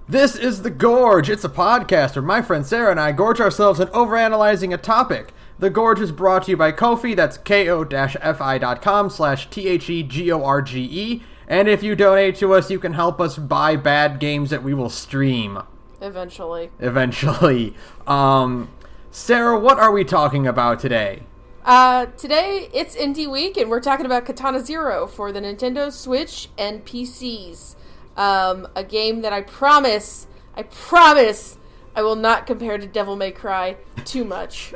This is The Gorge. It's a podcast where my friend Sarah and I gorge ourselves in overanalyzing a topic. The Gorge is brought to you by Ko-fi. That's ko-fi.com/thegorge. And if you donate to us, you can help us buy bad games that we will stream. Eventually. Sarah, what are we talking about today? Today it's Indie Week, and we're talking about Katana Zero for the Nintendo Switch and PCs. A game that I promise I will not compare to Devil May Cry too much.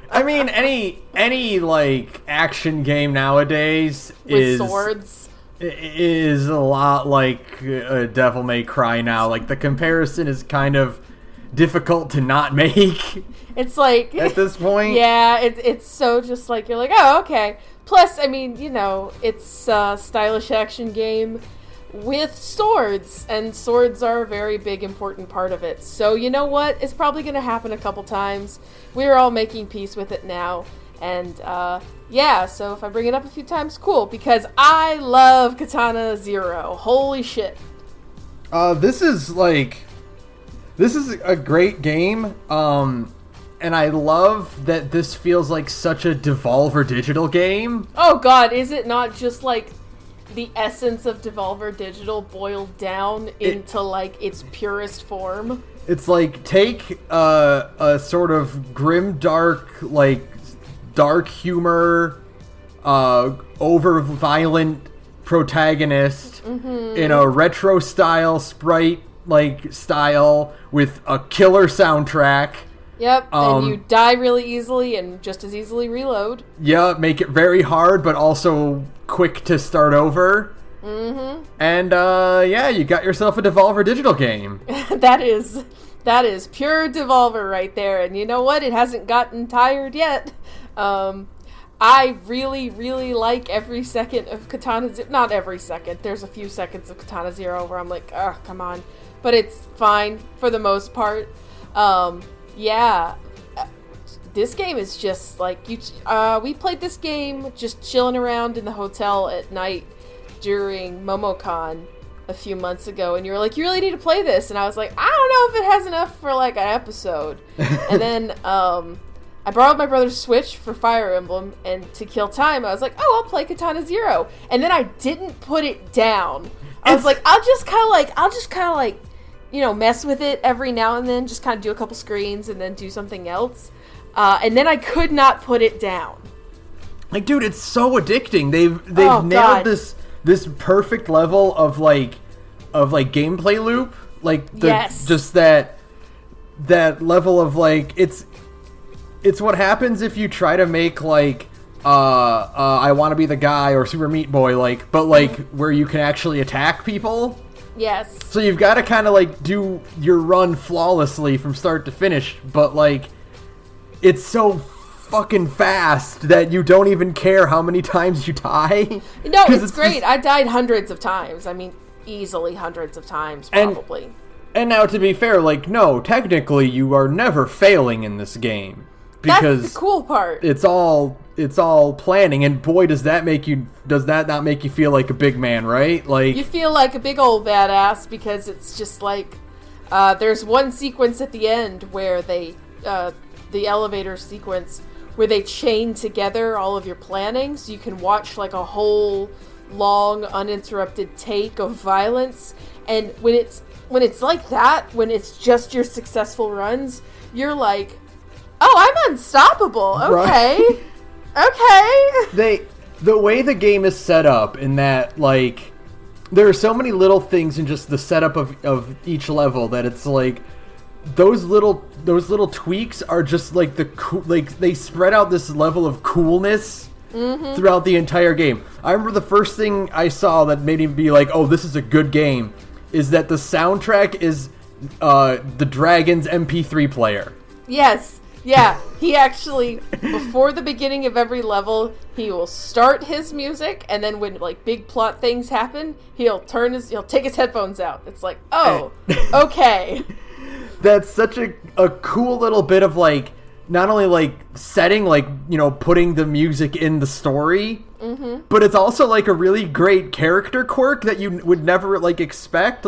I mean, any like action game nowadays with swords is a lot like Devil May Cry now. Like, the comparison is kind of difficult to not make. It's like at this point, yeah, it's so just like you're like, oh, okay. Plus, I mean, you know, it's a stylish action game with swords, and swords are a very big, important part of it. So, you know what? It's probably going to happen a couple times. We're all making peace with it now. And, yeah, so if I bring it up a few times, cool, because I love Katana Zero. Holy shit. This is a great game, and I love that this feels like such a Devolver Digital game. Oh god, is it not just like the essence of Devolver Digital boiled down into like its purest form? It's like, take a sort of grim, dark humor, over-violent protagonist in a retro style sprite style with a killer soundtrack. Yep, and you die really easily and just as easily reload. Yeah, make it very hard, but also quick to start over. Mm-hmm. And, yeah, you got yourself a Devolver Digital game. That is pure Devolver right there, and you know what? It hasn't gotten tired yet. I really, really like every second of Katana Zero. Not every second. There's a few seconds of Katana Zero where I'm like, oh, come on. But it's fine for the most part. Yeah, this game is just like we played this game just chilling around in the hotel at night during MomoCon a few months ago, and you were like, you really need to play this, and I was like, I don't know if it has enough for like an episode. And then I borrowed my brother's Switch for Fire Emblem, and to kill time I was like, oh, I'll play Katana Zero, and then I didn't put it down. I was like, I'll just kind of like you know, mess with it every now and then, just kind of do a couple screens and then do something else. And then I could not put it down. Like, dude, it's so addicting. They've nailed this perfect level of gameplay loop. Like, yes. Just that level of like, it's what happens if you try to make I Want to Be the Guy or Super Meat Boy, but where you can actually attack people. Yes. So you've got to kind of do your run flawlessly from start to finish, but it's so fucking fast that you don't even care how many times you die. No, it's great. I died hundreds of times. I mean, easily hundreds of times, probably. And now, to be fair, no, technically you are never failing in this game. Because that's the cool part. It's all planning, and boy, does that not make you feel like a big man, right? You feel like a big old badass, because it's just there's one sequence at the end where the elevator sequence where they chain together all of your planning, so you can watch a whole long uninterrupted take of violence. And when it's like that, when it's just your successful runs, you're like, oh, I'm unstoppable. Okay. Right. Okay. The way the game is set up, in that there are so many little things in just the setup of each level that it's those little tweaks are just they spread out this level of coolness throughout the entire game. I remember the first thing I saw that made me be like, oh, this is a good game, is that the soundtrack is the Dragon's MP3 player. Yes. Yeah, he actually, before the beginning of every level, he will start his music, and then when big plot things happen, he'll take his headphones out. It's like, oh, okay. That's such a cool little bit of not only setting, putting the music in the story, but it's also a really great character quirk that you would never expect.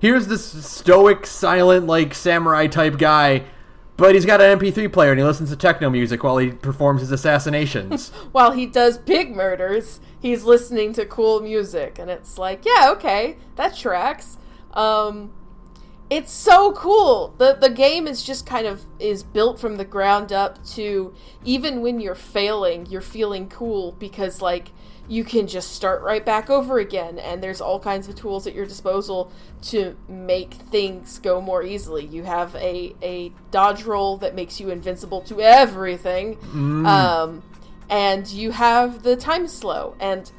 here's this stoic, silent, like, samurai type guy, but he's got an MP3 player and he listens to techno music while he performs his assassinations. While he does big murders, he's listening to cool music, and it's like, yeah, okay, that tracks. It's so cool. The game is just kind of is built from the ground up to, even when you're failing, you're feeling cool because, like, you can just start right back over again, and there's all kinds of tools at your disposal to make things go more easily. You have a dodge roll that makes you invincible to everything, and you have the time slow, and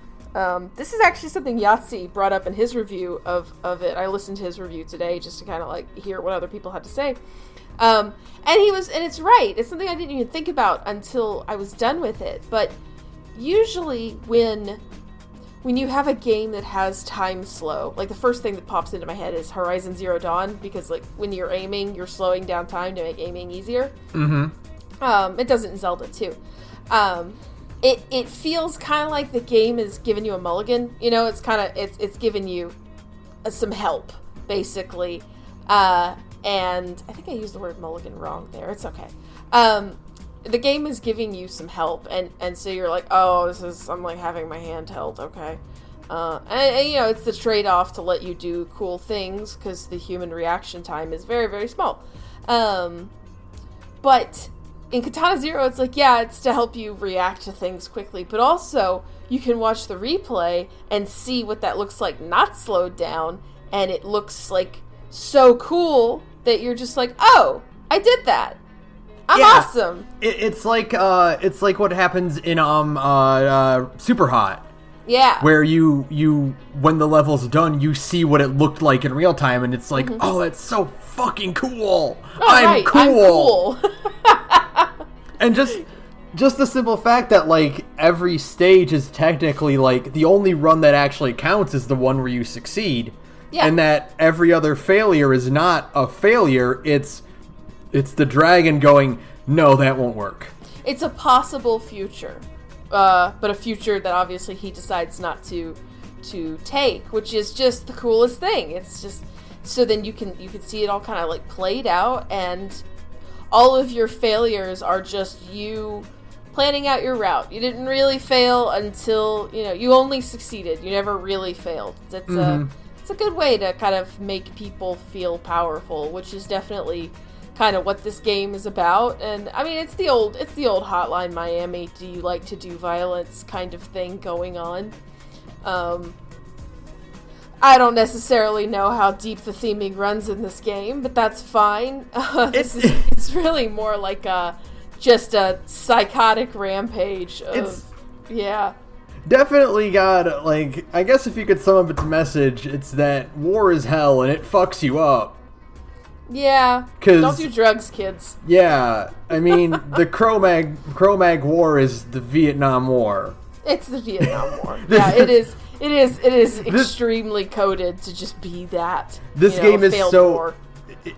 this is actually something Yahtzee brought up in his review of it. I listened to his review today just to kind of like hear what other people had to say. And it's right. It's something I didn't even think about until I was done with it. But usually when you have a game that has time slow, like the first thing that pops into my head is Horizon Zero Dawn, because like when you're aiming, you're slowing down time to make aiming easier. Mm-hmm. It does it in Zelda too. It feels kind of like the game is giving you a mulligan. You know, it's kind of it's giving you some help basically. And I think I used the word mulligan wrong there. It's okay. The game is giving you some help, and so you're like, oh, I'm like having my hand held, okay. And you know, it's the trade-off to let you do cool things, because the human reaction time is very, very small. But in Katana Zero, it's like, yeah, it's to help you react to things quickly, but also you can watch the replay and see what that looks like not slowed down, and it looks like so cool that you're just like, oh, I did that. I'm awesome. It's like what happens in Super Hot. Yeah. Where you when the level's done, you see what it looked like in real time, and it's like, oh, it's so fucking cool. Oh, I'm cool. I'm cool. And just the simple fact that like every stage is technically like the only run that actually counts is the one where you succeed. Yeah. And that every other failure is not a failure. It's the dragon going, no, that won't work. It's a possible future, but a future that obviously he decides not to take, which is just the coolest thing. It's just so then you can see it all kind of like played out, and all of your failures are just you planning out your route. You didn't really fail until you only succeeded. You never really failed. It's a good way to kind of make people feel powerful, which is definitely kind of what this game is about. And I mean, it's the old Hotline Miami, do you like to do violence kind of thing going on. I don't necessarily know how deep the theming runs in this game, but that's fine. It's really more like just a psychotic rampage of definitely got, like, I guess if you could sum up its message, it's that war is hell and it fucks you up. Yeah, don't do drugs, kids. Yeah, I mean, the Cro-Mag War is the Vietnam War. It's the Vietnam War. Yeah, it is. It is extremely coded to just be that. This game is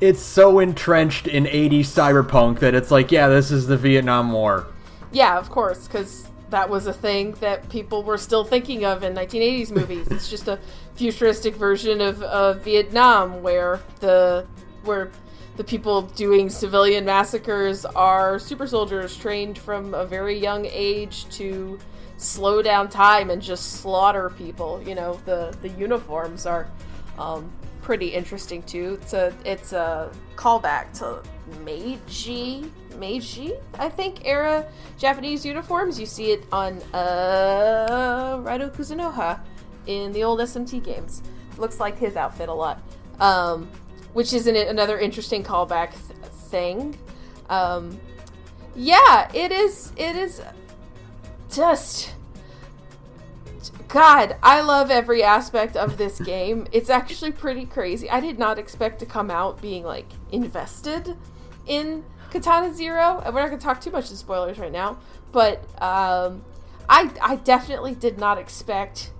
it's so entrenched in 80s cyberpunk that it's like, yeah, this is the Vietnam War. Yeah, of course, because that was a thing that people were still thinking of in 1980s movies. It's just a futuristic version of Vietnam where the people doing civilian massacres are super soldiers trained from a very young age to slow down time and just slaughter people. The uniforms are pretty interesting too. It's a callback to Meiji, I think, era Japanese uniforms. You see it on Raido Kuzunoha in the old SMT games. Looks like his outfit a lot. Which is another interesting callback thing. It is just... God, I love every aspect of this game. It's actually pretty crazy. I did not expect to come out being, like, invested in Katana Zero. And we're not going to talk too much in spoilers right now. But I definitely did not expect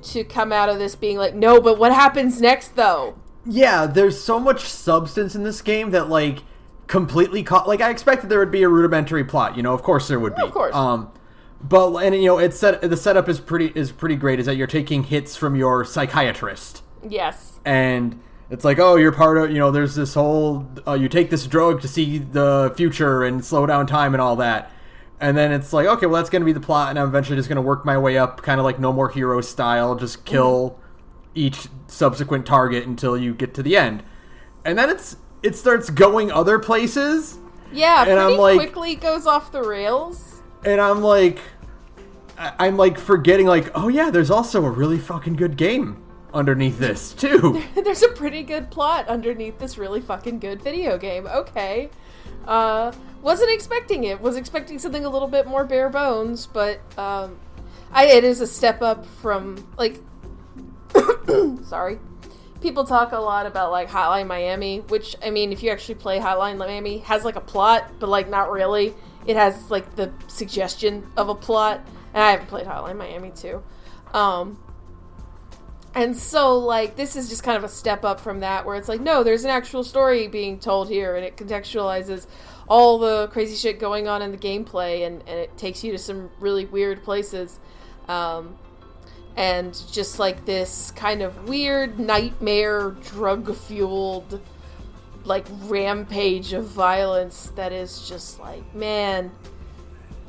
to come out of this being like, no, but what happens next, though? Yeah, there's so much substance in this game that, like, completely like, I expected there would be a rudimentary plot, of course there would be. Of course. But, and, the setup is pretty great, is that you're taking hits from your psychiatrist. Yes. And It's like, oh, you're part of, there's this whole, you take this drug to see the future and slow down time and all that. And then it's like, okay, well, that's going to be the plot, and I'm eventually just going to work my way up, kind of like No More Heroes style, just kill each subsequent target until you get to the end. And then it starts going other places. Yeah, and pretty quickly goes off the rails. And I'm like forgetting, like, oh yeah, there's also a really fucking good game underneath this too. There's a pretty good plot underneath this really fucking good video game. Okay. Wasn't expecting it. Was expecting something a little bit more bare bones, but it is a step up from, like, sorry. People talk a lot about, like, Hotline Miami, which, I mean, if you actually play Hotline Miami, has, like, a plot, but, like, not really. It has, like, the suggestion of a plot. And I haven't played Hotline Miami, too. And so, like, this is just kind of a step up from that, where it's like, no, there's an actual story being told here, and it contextualizes all the crazy shit going on in the gameplay, and it takes you to some really weird places. And just, like, this kind of weird, nightmare, drug-fueled, like, rampage of violence that is just, like, man,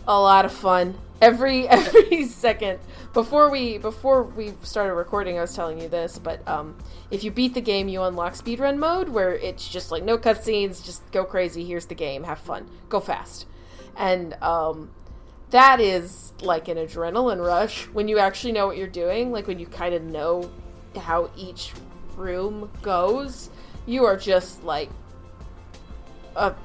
a lot of fun. Every second. Before we started recording, I was telling you this, but if you beat the game, you unlock speedrun mode, where it's just like no cutscenes, just go crazy. Here's the game, have fun, go fast, and that is like an adrenaline rush when you actually know what you're doing. Like when you kind of know how each room goes, you are just like, oh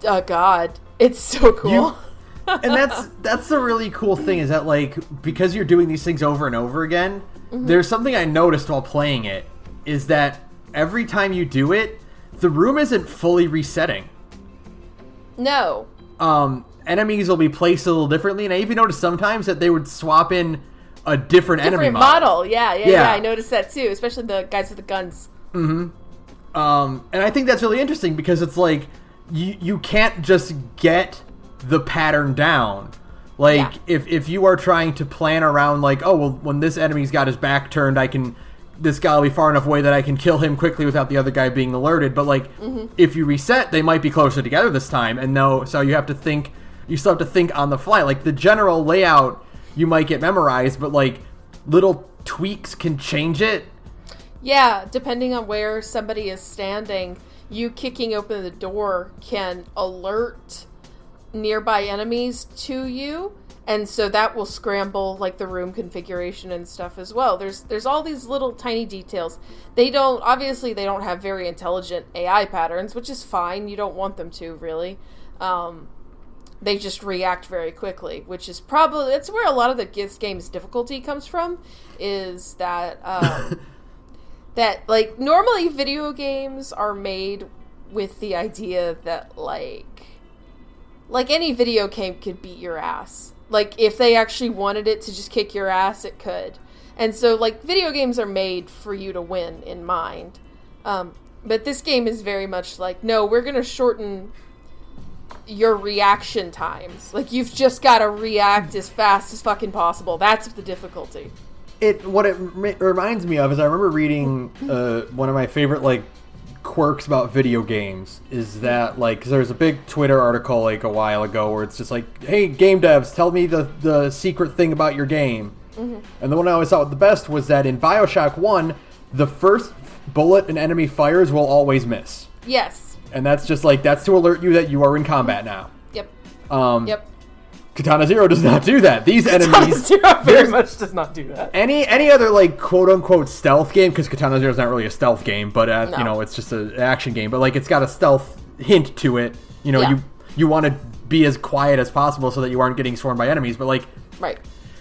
god, it's so cool. And that's the really cool thing, is that, like, because you're doing these things over and over again, there's something I noticed while playing it, is that every time you do it, the room isn't fully resetting. No. Enemies will be placed a little differently, and I even noticed sometimes that they would swap in a different enemy model. Yeah, I noticed that too, especially the guys with the guns. And I think that's really interesting, because it's like, you can't just get the pattern down. Like, if you are trying to plan around, like, oh, well, when this enemy's got his back turned, this guy will be far enough away that I can kill him quickly without the other guy being alerted. But, like, if you reset, they might be closer together this time. And so you still have to think on the fly. Like, the general layout, you might get memorized, but, like, little tweaks can change it. Yeah, depending on where somebody is standing, you kicking open the door can alert nearby enemies to you, and so that will scramble like the room configuration and stuff as well. There's all these little tiny details. They don't have very intelligent AI patterns, which is fine. You don't want them to, really. They just react very quickly, which is that's where a lot of the game's difficulty comes from, is that that, like, normally video games are made with the idea that like any video game could beat your ass. Like, if they actually wanted it to just kick your ass, it could. And so, like, video games are made for you to win in mind. But this game is very much like, no, we're going to shorten your reaction times. Like, you've just got to react as fast as fucking possible. That's the difficulty. What it reminds me of is, I remember reading one of my favorite, like, quirks about video games is that, like, because there was a big Twitter article like a while ago where it's just like, hey, game devs, tell me the secret thing about your game. And the one I always thought the best was that in BioShock 1, the first bullet an enemy fires will always miss. Yes. And that's just like, that's to alert you that you are in combat now. Yep. Yep. Katana Zero does not do that. These enemies very much does not do that. Any other, like, quote unquote stealth game, because Katana Zero is not really a stealth game, but no. It's just an action game. But, like, it's got a stealth hint to it. You want to be as quiet as possible so that you aren't getting swarmed by enemies. But, like, right,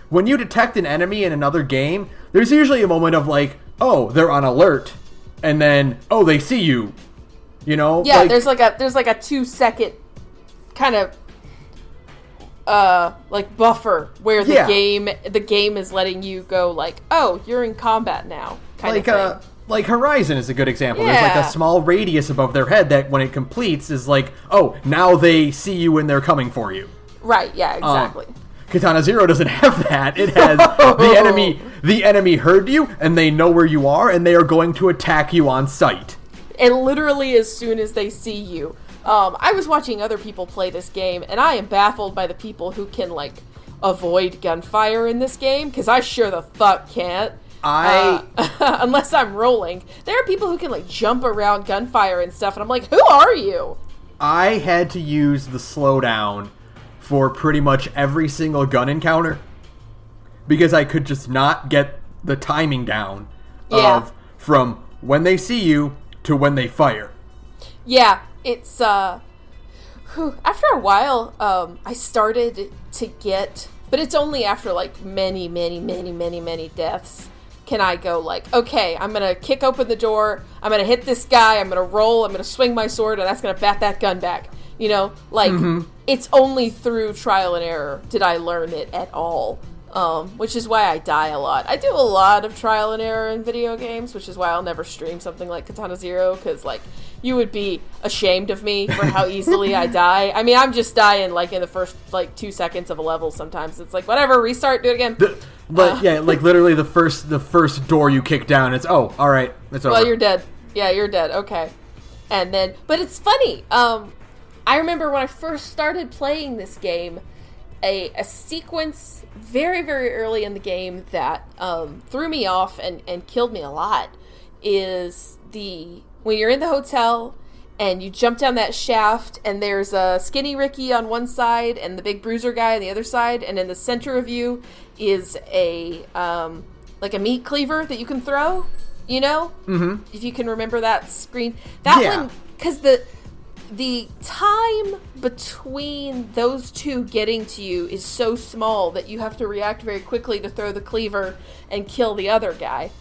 when you detect an enemy in another game, there's usually a moment of, like, oh, they're on alert, and then, oh, they see you. Yeah, like, there's like a 2-second kind of like buffer where the game is letting you go, like, oh, you're in combat now, kind of thing. Like Horizon is a good example. Yeah. There's like a small radius above their head that when it completes is like, oh, now they see you and they're coming for you. Right, yeah, exactly. Katana Zero doesn't have that. It has the enemy heard you, and they know where you are, and they are going to attack you on sight. And literally as soon as they see you. I was watching other people play this game, and I am baffled by the people who can, like, avoid gunfire in this game, because I sure the fuck can't. Unless I'm rolling. There are people who can, like, jump around gunfire and stuff, and I'm like, who are you? I had to use the slowdown for pretty much every single gun encounter, because I could just not get the timing down of from when they see you to when they fire. Yeah, it's, after a while, I started to get, but it's only after, like, many deaths can I go, like, okay, I'm gonna kick open the door, I'm gonna hit this guy, I'm gonna roll, I'm gonna swing my sword, and that's gonna bat that gun back. You know, like, it's only through trial and error did I learn it at all. Which is why I die a lot. I do a lot of trial and error in video games, which is why I'll never stream something like Katana Zero, because, like, you would be ashamed of me for how easily I die. I mean, I'm just dying, like, in the first, like, 2 seconds of a level sometimes. It's like, whatever, restart, do it again. Like, literally the first door you kick down, it's, oh, alright, it's over. Well, you're dead. Yeah, you're dead, okay. And then, but it's funny, I remember when I first started playing this game, a sequence very, very early in the game that threw me off and killed me a lot is when you're in the hotel and you jump down that shaft and there's a Skinny Ricky on one side and the big bruiser guy on the other side, and in the center of you is a meat cleaver that you can throw, you know? Mm-hmm. If you can remember that screen. That one, because the time between those two getting to you is so small that you have to react very quickly to throw the cleaver and kill the other guy.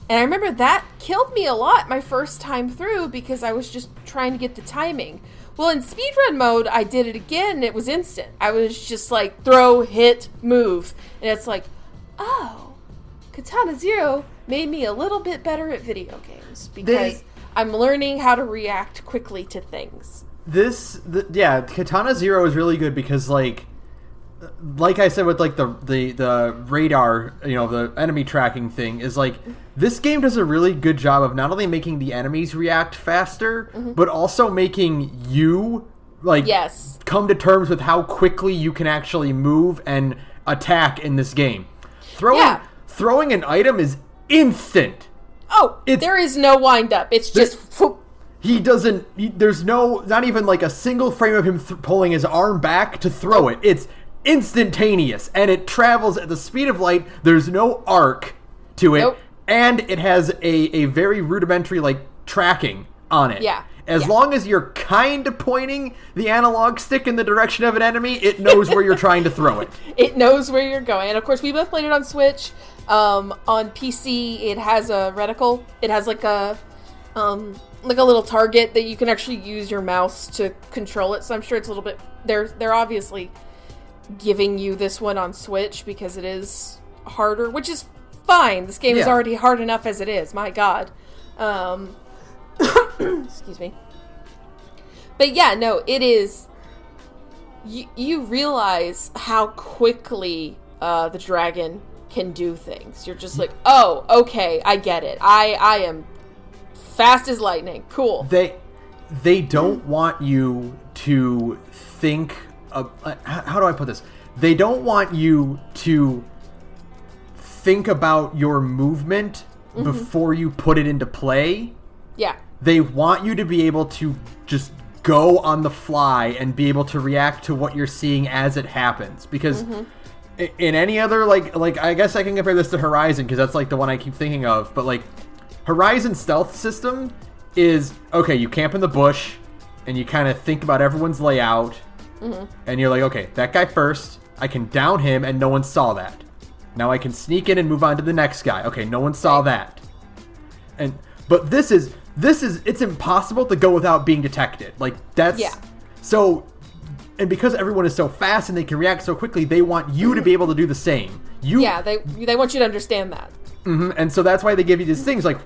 And I remember that killed me a lot my first time through because I was just trying to get the timing. Well, in speedrun mode, I did it again and it was instant. I was just like, throw, hit, move. And it's like, oh, Katana Zero made me a little bit better at video games because I'm learning how to react quickly to things. Katana Zero is really good because, like I said with, like, the radar, you know, the enemy tracking thing, is, like, this game does a really good job of not only making the enemies react faster, but also making you, like, come to terms with how quickly you can actually move and attack in this game. Throwing an item is instant. Oh, there is no wind up. It's just... there's not even like a single frame of him pulling his arm back to throw it. It's instantaneous, and it travels at the speed of light. There's no arc to it, and it has a very rudimentary, like, tracking on it. As long as you're kind of pointing the analog stick in the direction of an enemy, it knows where you're trying to throw it. It knows where you're going. And, of course, we both played it on Switch. On PC, it has a reticle. It has, like a little target that you can actually use your mouse to control it. So I'm sure it's a little bit... They're obviously giving you this one on Switch because it is harder, which is fine. This game is already hard enough as it is. My God. Excuse me. But yeah, no, it is... You realize how quickly the dragon can do things. You're just like, oh, okay, I get it. I am fast as lightning. Cool. They don't want you to think of... how do I put this? They don't want you to think about your movement before you put it into play. Yeah. They want you to be able to just go on the fly and be able to react to what you're seeing as it happens. Because in any other, like I guess I can compare this to Horizon, because that's, like, the one I keep thinking of. But, like, Horizon stealth system is, okay, you camp in the bush, and you kind of think about everyone's layout, and you're like, okay, that guy first, I can down him, and no one saw that. Now I can sneak in and move on to the next guy. Okay, no one saw that. But this is, it's impossible to go without being detected. Like, that's... Yeah. So, and because everyone is so fast and they can react so quickly, they want you to be able to do the same. They want you to understand that. And so that's why they give you these things, like,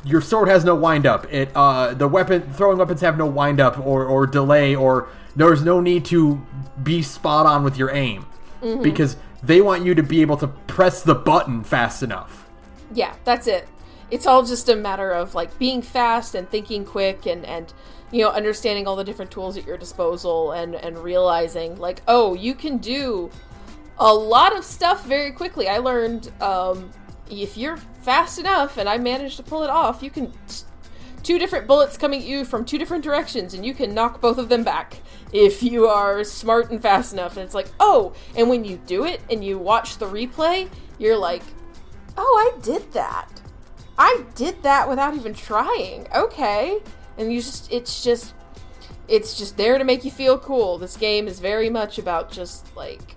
your sword has no wind up. Throwing weapons have no wind up or delay, or there's no need to be spot on with your aim. because they want you to be able to press the button fast enough. Yeah, that's it. It's all just a matter of like being fast and thinking quick and you know, understanding all the different tools at your disposal and realizing like, oh, you can do a lot of stuff very quickly. I learned if you're fast enough, and I managed to pull it off, you can 2 different bullets coming at you from 2 different directions, and you can knock both of them back if you are smart and fast enough. And it's like, oh, and when you do it and you watch the replay, you're like, oh, I did that. I did that without even trying. Okay. And it's just there to make you feel cool. This game is very much about just like,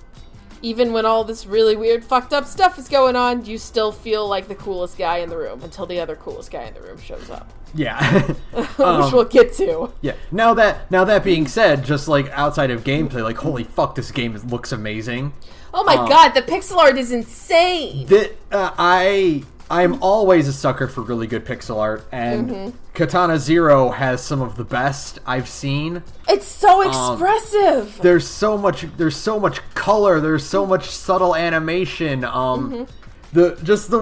even when all this really weird fucked up stuff is going on, you still feel like the coolest guy in the room until the other coolest guy in the room shows up. Yeah. Which we'll get to. Yeah. Now that being said, just like outside of gameplay, like holy fuck, this game looks amazing. Oh my god, the pixel art is insane. I'm always a sucker for really good pixel art, and Katana Zero has some of the best I've seen. It's so expressive. There's so much color. There's so much subtle animation. The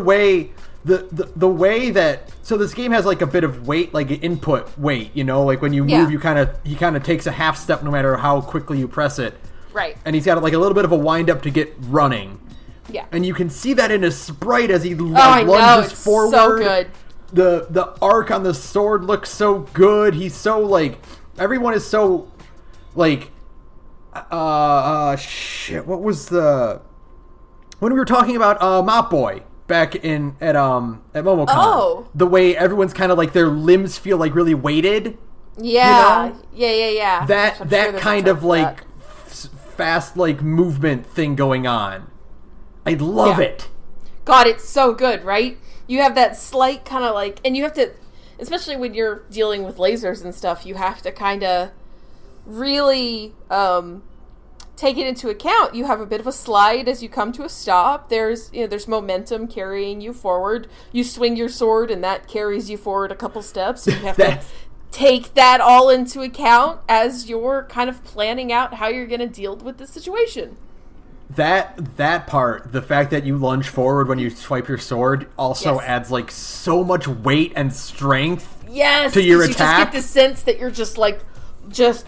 way that, so this game has like a bit of weight, like input weight. You know, like when you move, he kind of takes a half step no matter how quickly you press it. Right. And he's got like a little bit of a wind up to get running. Yeah. And you can see that in his sprite as he lunges forward. So good. The arc on the sword looks so good. He's so like, everyone is so like, shit. What was when we were talking about Mop Boy back at MomoCon? Oh. The way everyone's kind of like their limbs feel like really weighted. Yeah. You know? Yeah. That kind of like fast like movement thing going on. I love it. God, it's so good, right? You have that slight kind of like, and you have to, especially when you're dealing with lasers and stuff, you have to kind of really take it into account. You have a bit of a slide as you come to a stop. There's momentum carrying you forward. You swing your sword, and that carries you forward a couple steps. You have to take that all into account as you're kind of planning out how you're going to deal with the situation. That part, the fact that you lunge forward when you swipe your sword, also adds like so much weight and strength. Yes, to your attack. You just get the sense that you're just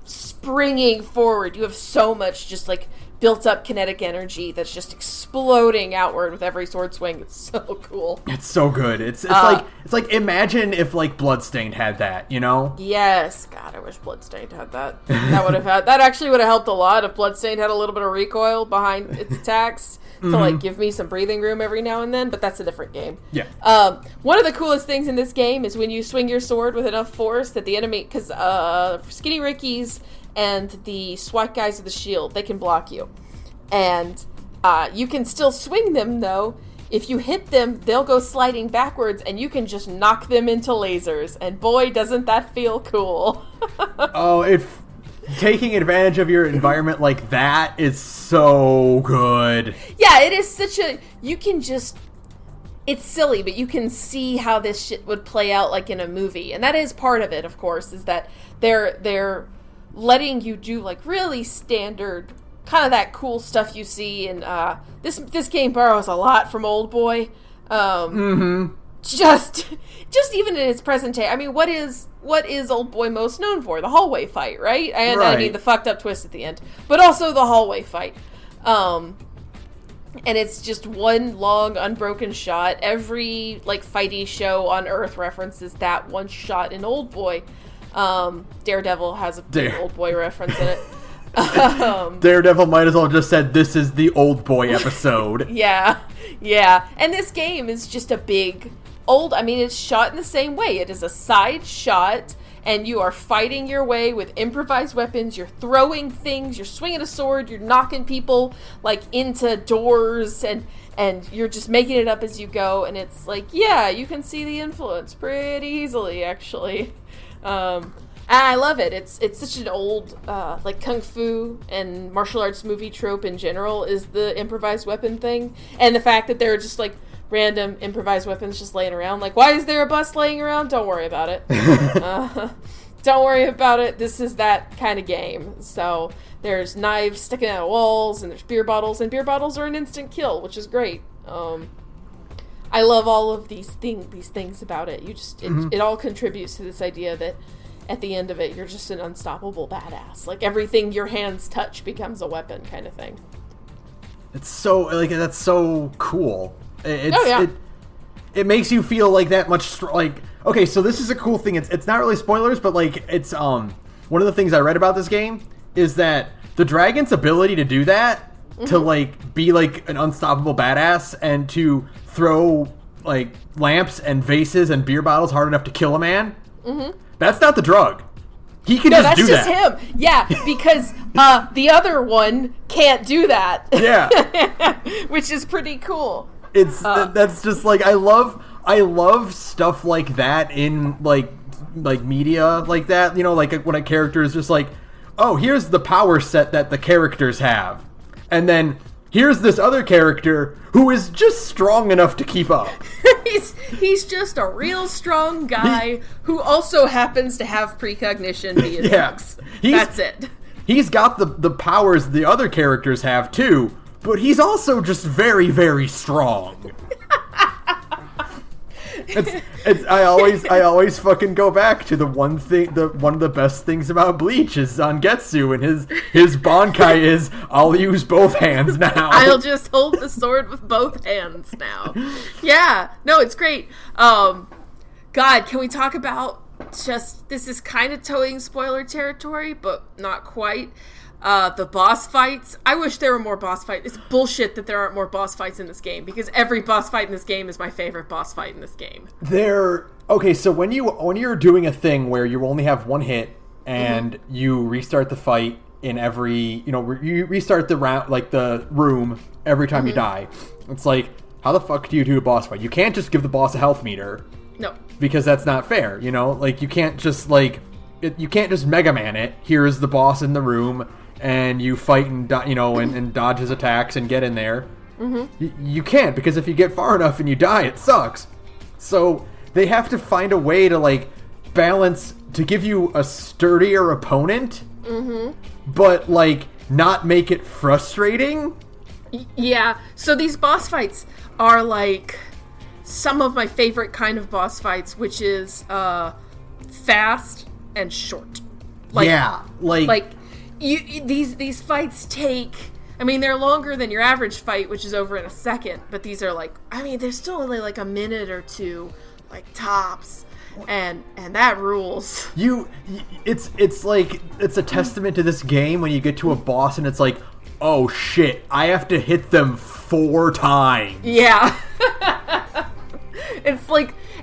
springing forward. You have so much just like built up kinetic energy that's just exploding outward with every sword swing. It's so cool. It's so good. It's like imagine if like Bloodstained had that, you know? Yes. God, I wish Bloodstained had that. That actually would have helped a lot if Bloodstained had a little bit of recoil behind its attacks to like give me some breathing room every now and then, but that's a different game. Yeah. One of the coolest things in this game is when you swing your sword with enough force that the enemy, because Skinny Ricky's and the SWAT guys with the shield, they can block you. And you can still swing them, though. If you hit them, they'll go sliding backwards, and you can just knock them into lasers. And boy, doesn't that feel cool. If taking advantage of your environment like that is so good. Yeah, it is such a... You can just... It's silly, but you can see how this shit would play out like in a movie. And that is part of it, of course, is that they're letting you do like really standard, kind of that cool stuff you see. And this game borrows a lot from Old Boy. Just even in its presentation. I mean, what is Old Boy most known for? The hallway fight, right? And I mean the fucked up twist at the end, but also the hallway fight. And it's just one long unbroken shot. Every like fighty show on Earth references that one shot in Old Boy. Daredevil has a big Old Boy reference in it. Daredevil might as well have just said, this is the Old Boy episode. Yeah. And this game is just a big it's shot in the same way. It is a side shot, and you are fighting your way with improvised weapons. You're throwing things, you're swinging a sword, you're knocking people like into doors, and you're just making it up as you go. And it's like, yeah, you can see the influence pretty easily, actually. And I love it. It's such an old, like kung fu and martial arts movie trope in general is the improvised weapon thing. And the fact that there are just like random improvised weapons just laying around. Like, why is there a bus laying around? Don't worry about it. don't worry about it. This is that kind of game. So there's knives sticking out of walls, and there's beer bottles, and beer bottles are an instant kill, which is great. I love all of these things about it. It all contributes to this idea that at the end of it, you're just an unstoppable badass. Like, everything your hands touch becomes a weapon, kind of thing. It's so, like, that's so cool. It makes you feel like that much, like, okay, so this is a cool thing. It's not really spoilers, but, like, it's, one of the things I read about this game is that the dragon's ability to do that, to, like, be, like, an unstoppable badass, and to throw, like, lamps and vases and beer bottles hard enough to kill a man, that's not the drug. He can just do that. No, that's just him. Yeah, because the other one can't do that. Yeah. Which is pretty cool. It's that's just like I love stuff like that in like media like that, you know, like when a character is just like, oh, here's the power set that the characters have, and then here's this other character who is just strong enough to keep up. he's just a real strong guy who also happens to have precognition via drugs. That's it. He's got the powers the other characters have too, but he's also just very, very strong. I always fucking go back to the one of the best things about Bleach is Zangetsu, and his Bankai is, I'll use both hands now. I'll just hold the sword with both hands now. Yeah, no, it's great. God, can we talk about this is kind of towing spoiler territory, but not quite. The boss fights. I wish there were more boss fights. It's bullshit that there aren't more boss fights in this game, because every boss fight in this game is my favorite boss fight in this game. Okay, so when you're doing a thing where you only have one hit and you restart the fight in every, you restart the round, like the room every time you die. It's like, how the fuck do you do a boss fight? You can't just give the boss a health meter. No. Because that's not fair, Like, you can't just, you can't just Mega Man it. Here's the boss in the room, and you fight and and dodge his attacks and get in there. You can't, because if you get far enough and you die, it sucks. So they have to find a way to balance, to give you a sturdier opponent, but not make it frustrating. Yeah. So these boss fights are some of my favorite kind of boss fights, which is fast and short. These fights take, they're longer than your average fight, which is over in a second, but these are they're still only a minute or two, tops, and that rules. It's a testament to this game when you get to a boss and it's like, oh shit, I have to hit them 4 times. Yeah. It's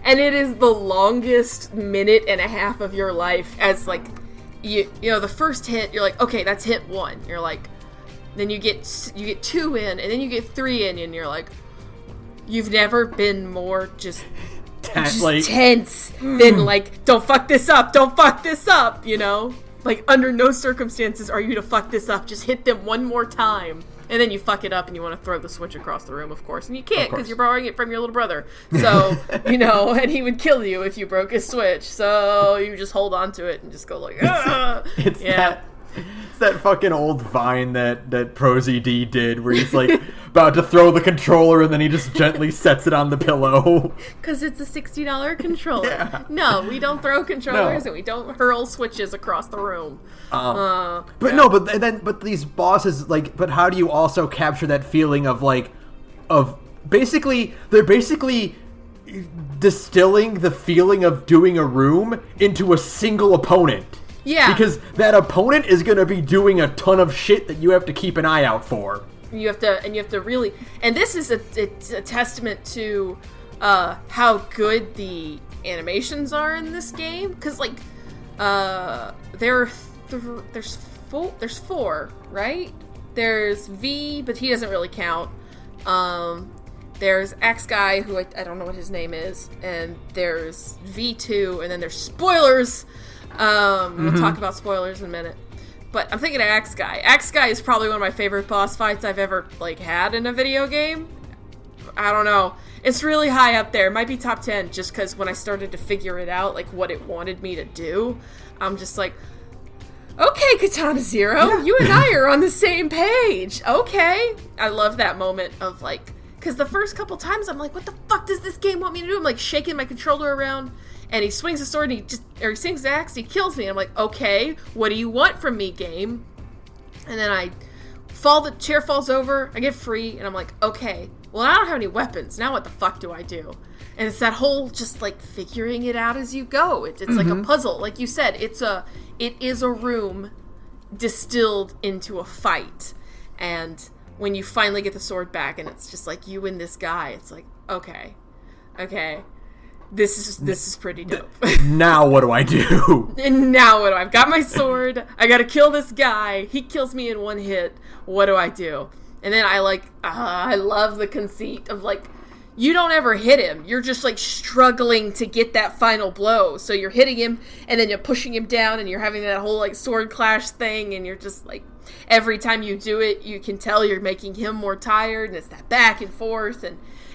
and it is the longest minute and a half of your life, as the first hit, you're okay, that's hit 1. You're then you get 2 in, and then you get 3 in, and you're you've never been more just tense than don't fuck this up, under no circumstances are you to fuck this up, just hit them one more time. And then you fuck it up and you want to throw the switch across the room, of course. And you can't, because you're borrowing it from your little brother. So, and he would kill you if you broke his switch. So you just hold on to it and just go It's that fucking old Vine that Prosy D did, where he's about to throw the controller and then he just gently sets it on the pillow. Because it's a $60 controller. Yeah. No, we don't throw controllers and we don't hurl switches across the room. But these bosses, but how do you also capture that feeling of they're basically distilling the feeling of doing a room into a single opponent. Yeah. Because that opponent is going to be doing a ton of shit that you have to keep an eye out for. You have to really, and this is a testament to how good the animations are in this game. Because there's 4, right? There's V, but he doesn't really count. There's X guy, who I don't know what his name is, and there's V2, and then there's spoilers. We'll talk about spoilers in a minute. But I'm thinking of Axe Guy. Axe Guy is probably one of my favorite boss fights I've ever had in a video game. I don't know. It's really high up there. It might be top 10 just because when I started to figure it out, like what it wanted me to do, I'm just like, okay, Katana Zero, you and I are on the same page. Okay. I love that moment of like, because the first couple times I'm like, what the fuck does this game want me to do? I'm like shaking my controller around, and he swings the sword and he swings the axe and he kills me. I'm like, okay, what do you want from me, game? And then the chair falls over, I get free, and I'm like, okay, well, I don't have any weapons. Now what the fuck do I do? And it's that whole just like figuring it out as you go. It's like a puzzle. Like you said, it is a room distilled into a fight. And when you finally get the sword back and it's just like you and this guy, it's like, okay. This is pretty dope. Now what do I do? And now what do I've got my sword. I gotta kill this guy. He kills me in one hit. What do I do? And then I love the conceit of like, you don't ever hit him. You're just like struggling to get that final blow. So you're hitting him and then you're pushing him down and you're having that whole like sword clash thing, and you're just like, every time you do it, you can tell you're making him more tired, and it's that back and forth,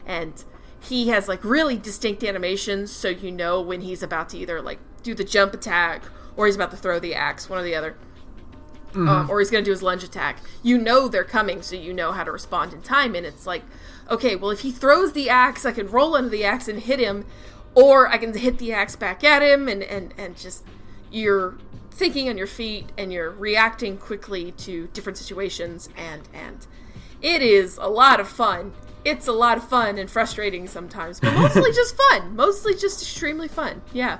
and he has like really distinct animations, so you know when he's about to either like do the jump attack or he's about to throw the axe, one or the other. Or he's going to do his lunge attack. You know they're coming, so you know how to respond in time. And it's like, okay, well, if he throws the axe, I can roll under the axe and hit him, or I can hit the axe back at him, and just, you're thinking on your feet, and you're reacting quickly to different situations, and it is a lot of fun. It's a lot of fun and frustrating sometimes, but mostly just fun. Mostly just extremely fun. Yeah.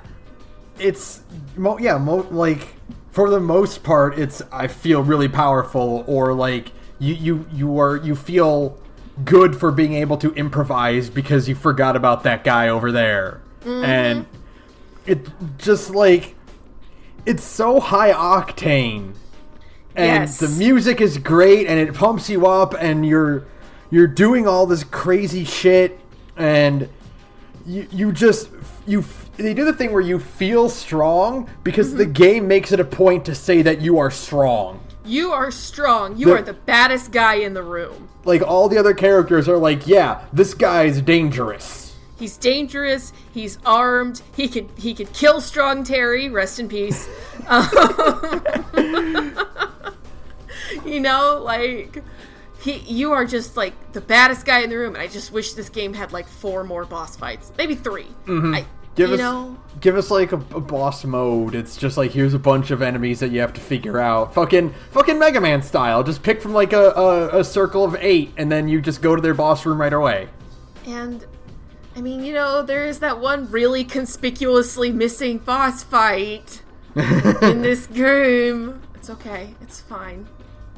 It's, like, for the most part, I feel really powerful, or like you feel good for being able to improvise because you forgot about that guy over there. And it just like, it's so high octane, and the music is great, and it pumps you up, and you're doing all this crazy shit, and they do the thing where you feel strong because the game makes it a point to say that you are strong. You are strong. You are the baddest guy in the room. Like, all the other characters are like, yeah, this guy's dangerous. He's dangerous. He's armed. He could kill Strong Terry. Rest in peace. You know, like, you are just like the baddest guy in the room. And I just wish this game had like 4 more boss fights, maybe 3. Give us like a boss mode. It's just like, here's a bunch of enemies that you have to figure out. Fucking Mega Man style. Just pick from like a circle of 8, and then you just go to their boss room right away. And, I mean, you know, there is that one really conspicuously missing boss fight in this game. It's okay. It's fine.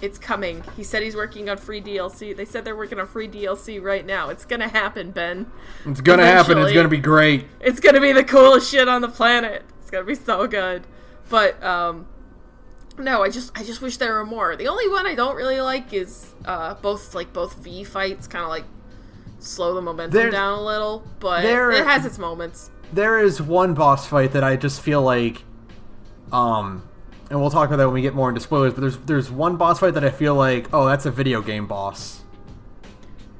It's coming. He said he's working on free DLC. They said they're working on free DLC right now. It's gonna happen, Ben. It's gonna happen. It's gonna be great. It's gonna be the coolest shit on the planet. It's gonna be so good. But, no, I just wish there were more. The only one I don't really like is, both V fights kind of like slow the momentum down a little, but it has its moments. There is one boss fight that I just feel like, and we'll talk about that when we get more into spoilers, but there's one boss fight that I feel like, oh, that's a video game boss.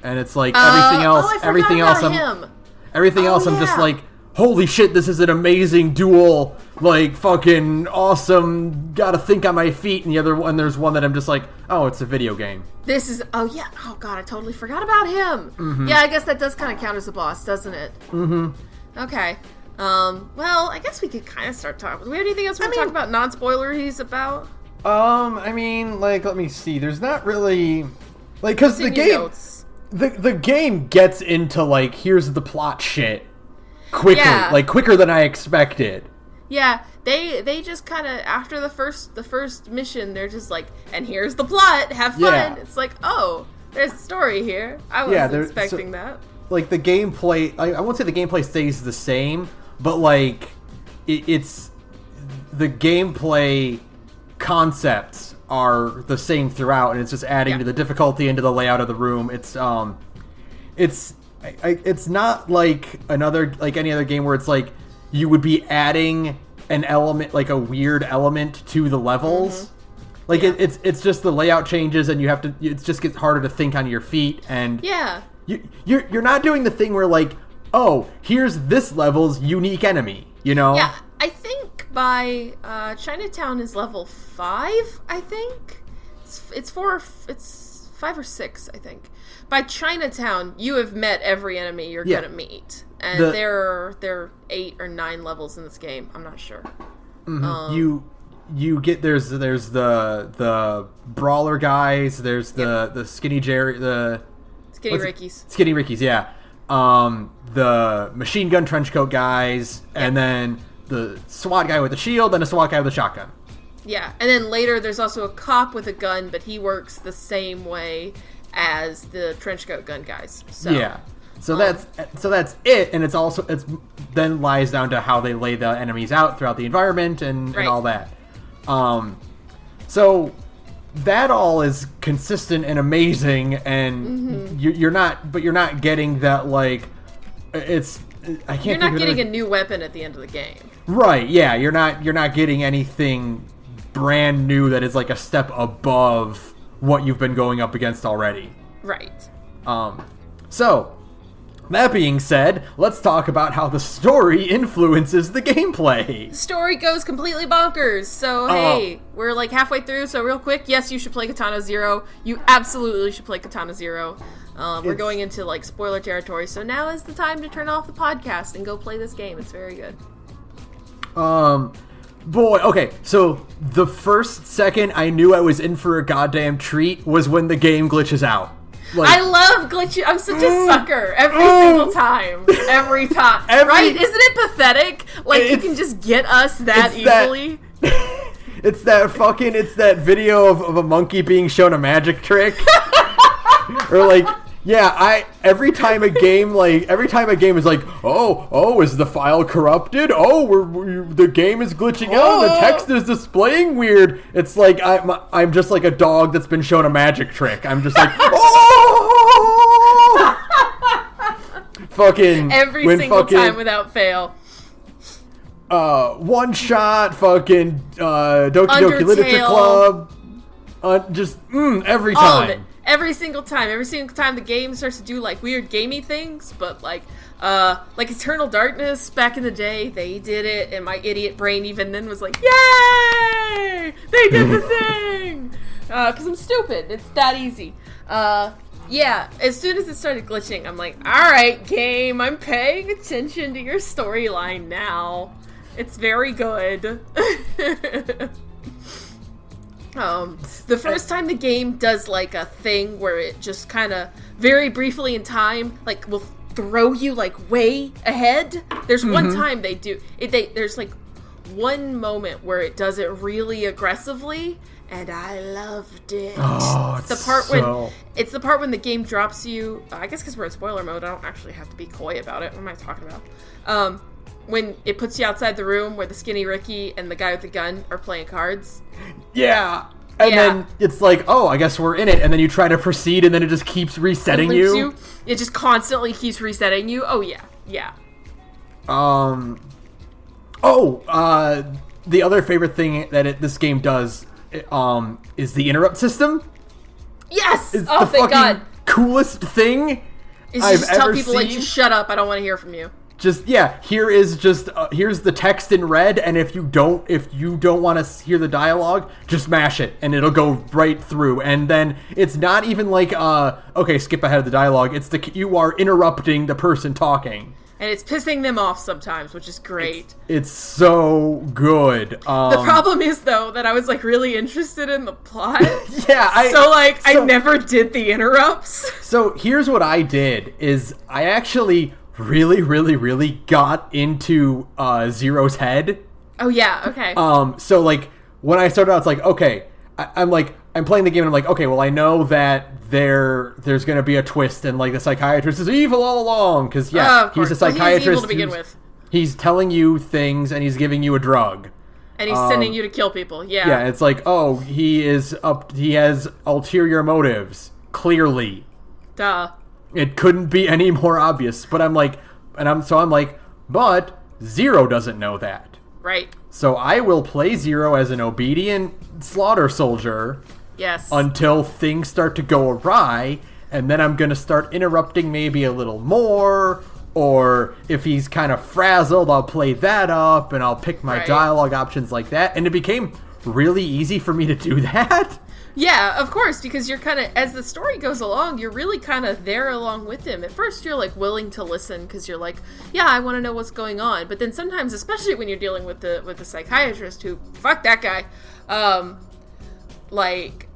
And it's like everything else I'm just like, holy shit, this is an amazing duel, like fucking awesome, gotta think on my feet, and there's one that I'm just like, oh, it's a video game. Oh god, I totally forgot about him. Yeah, I guess that does kind of count as a boss, doesn't it? Okay. Well, I guess we could kind of start talking. Do we have anything else we want to talk about, non-spoileries about? I mean, like, let me see. There's not really, like, because the game, the game gets into, like, here's the plot shit quicker than I expected. Yeah, they just kind of, after the first mission, they're just like, and here's the plot, have fun. Yeah. It's like, oh, there's a story here. I wasn't expecting that. Like, the gameplay, I won't say the gameplay stays the same, but, like, it's the gameplay concepts are the same throughout, and it's just adding to the difficulty and to the layout of the room. It's not like any other game where it's like you would be adding an element, like a weird element to the levels. Like, it's just the layout changes, and it just gets harder to think on your feet, and you're not doing the thing where like, oh, here's this level's unique enemy, you know? Yeah, I think by Chinatown is level 5, I think. It's 5 or 6, I think. By Chinatown, you have met every enemy you're gonna meet. And there are 8 or 9 levels in this game. I'm not sure. Mm-hmm. You get there's the brawler guys, there's the skinny Jerry, the Skinny Rickies. Skinny Rickies, yeah. The machine gun trenchcoat guys, and then the SWAT guy with the shield, and a SWAT guy with a shotgun. Yeah, and then later there's also a cop with a gun, but he works the same way as the trenchcoat gun guys. So yeah. So that's it, and it's then lies down to how they lay the enemies out throughout the environment and all that. So that all is consistent and amazing, and you're not getting that like it's. I can't. You're not getting a new weapon at the end of the game. Right? Yeah, you're not getting anything brand new that is like a step above what you've been going up against already. Right. So. That being said, let's talk about how the story influences the gameplay. The story goes completely bonkers. So, hey, we're like halfway through, so real quick, yes, you should play Katana Zero. You absolutely should play Katana Zero. We're going into like spoiler territory, so now is the time to turn off the podcast and go play this game. It's very good. Boy, okay, so the first second I knew I was in for a goddamn treat was when the game glitches out. Like, I love glitchy. I'm such a sucker every single time. Every time. Right? Isn't it pathetic? Like, you can just get us that easily. It's that video of a monkey being shown a magic trick. Or like, yeah, every time a game is like, oh, is the file corrupted? Oh, the game is glitching out. The text is displaying weird. It's like I'm just like a dog that's been shown a magic trick. I'm just like, fucking every single time without fail. One shot, fucking Doki Doki Literature Club. Just every time. All of it. Every single time the game starts to do like weird gamey things, but like Eternal Darkness back in the day, they did it, and my idiot brain even then was like, yay! They did the thing! Because I'm stupid. It's that easy. Yeah, as soon as it started glitching, I'm like, alright, game, I'm paying attention to your storyline now. It's very good. The first time the game does like a thing where it just kind of very briefly in time, like will throw you like way ahead. There's one time they do it. There's like one moment where it does it really aggressively, and I loved it. Oh, it's the part when the game drops you. I guess because we're in spoiler mode, I don't actually have to be coy about it. What am I talking about? When it puts you outside the room where the skinny Ricky and the guy with the gun are playing cards. Yeah. And then it's like, oh, I guess we're in it. And then you try to proceed, and then it just keeps resetting you. It just constantly keeps resetting you. Oh, yeah. Yeah. The other favorite thing that this game does is the interrupt system. Yes! It's the thank God. Coolest thing I've just tell ever people, seen. like, just shut up. I don't want to hear from you. Just here's the text in red, and if you don't want to hear the dialogue, just mash it and it'll go right through. And then it's not even like okay, skip ahead of the dialogue. It's you are interrupting the person talking, and it's pissing them off sometimes, which is great. It's so good. The problem is though that I was like really interested in the plot. Yeah, I never did the interrupts. So here's what I did: is I actually really, really, really got into Zero's head. Oh yeah, okay. So like when I started out, it's like, okay, I'm playing the game and I'm like, okay, well I know that there's gonna be a twist and like the psychiatrist is evil all along because he's a psychiatrist. Well, he's evil to begin with. He's telling you things and he's giving you a drug. And he's sending you to kill people. Yeah. Yeah, it's like, oh, he has ulterior motives, clearly. Duh. It couldn't be any more obvious, but I'm like, but Zero doesn't know that. Right. So I will play Zero as an obedient slaughter soldier. Yes. Until things start to go awry, and then I'm gonna start interrupting maybe a little more, or if he's kind of frazzled, I'll play that up, and I'll pick my dialogue options like that, and it became really easy for me to do that. Yeah, of course, because you're kind of, as the story goes along, you're really kind of there along with him. At first, you're, like, willing to listen, because you're like, yeah, I want to know what's going on. But then sometimes, especially when you're dealing with the psychiatrist who, fuck that guy, like,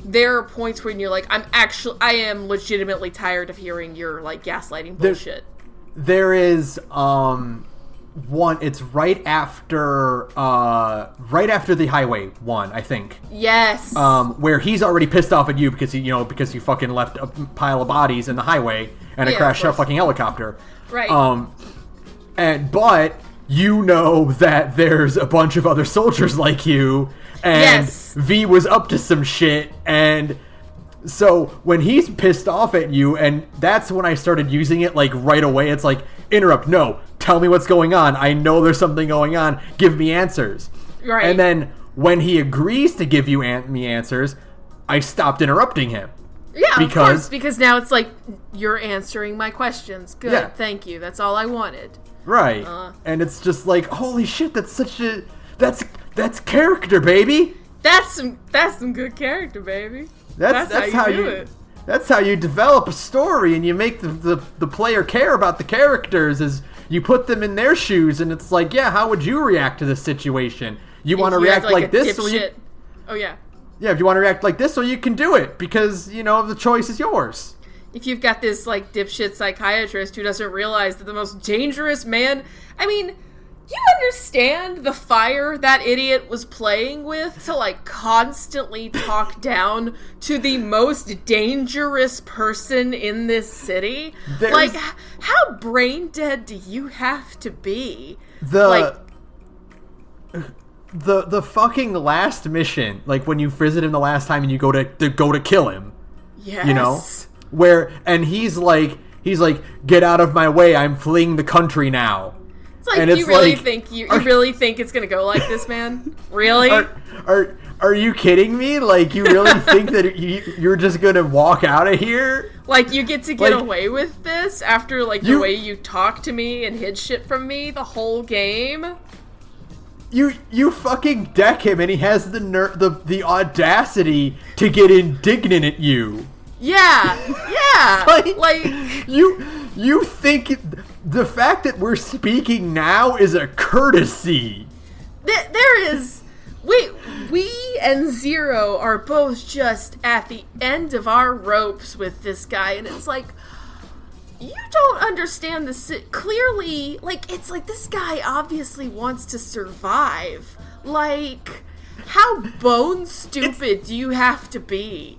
there are points when you're like, I am legitimately tired of hearing your, like, gaslighting bullshit. There is, one, it's right after the highway one, I think. Yes. Where he's already pissed off at you because you fucking left a pile of bodies in the highway and a crashed out fucking helicopter. Right. But you know that there's a bunch of other soldiers like you, and V was up to some shit, and so when he's pissed off at you, and that's when I started using it, like, right away. It's like, interrupt, no, tell me what's going on. I know there's something going on. Give me answers. Right. And then when he agrees to give you me answers, I stopped interrupting him. Yeah, of course, because now it's like, you're answering my questions. Good, thank you. That's all I wanted. Right. And it's just like, holy shit, that's character, baby. That's some good character, baby. That's how you do it. That's how you develop a story, and you make the player care about the characters, is you put them in their shoes, and it's like, yeah, how would you react to this situation? You want to react like this? Oh, yeah. Yeah, if you want to react like this, well, you can do it, because, the choice is yours. If you've got this, like, dipshit psychiatrist who doesn't realize that the most dangerous man... I mean... You understand the fire that idiot was playing with to, like, constantly talk down to the most dangerous person in this city? Like, how brain dead do you have to be? The fucking last mission, like when you visit him the last time and you go to kill him. Yes. And he's like, get out of my way, I'm fleeing the country now. It's like, you really think it's gonna go like this, man? Really? Are you kidding me? Like, you really think that you're just gonna walk out of here? Like, you get to get away with this after, like, the way you talked to me and hid shit from me the whole game? You fucking deck him, and he has the audacity to get indignant at you. Yeah. like you think the fact that we're speaking now is a courtesy. There is... We and Zero are both just at the end of our ropes with this guy, and it's like, you don't understand this. Clearly, like, it's like this guy obviously wants to survive. Like, how bone stupid do you have to be?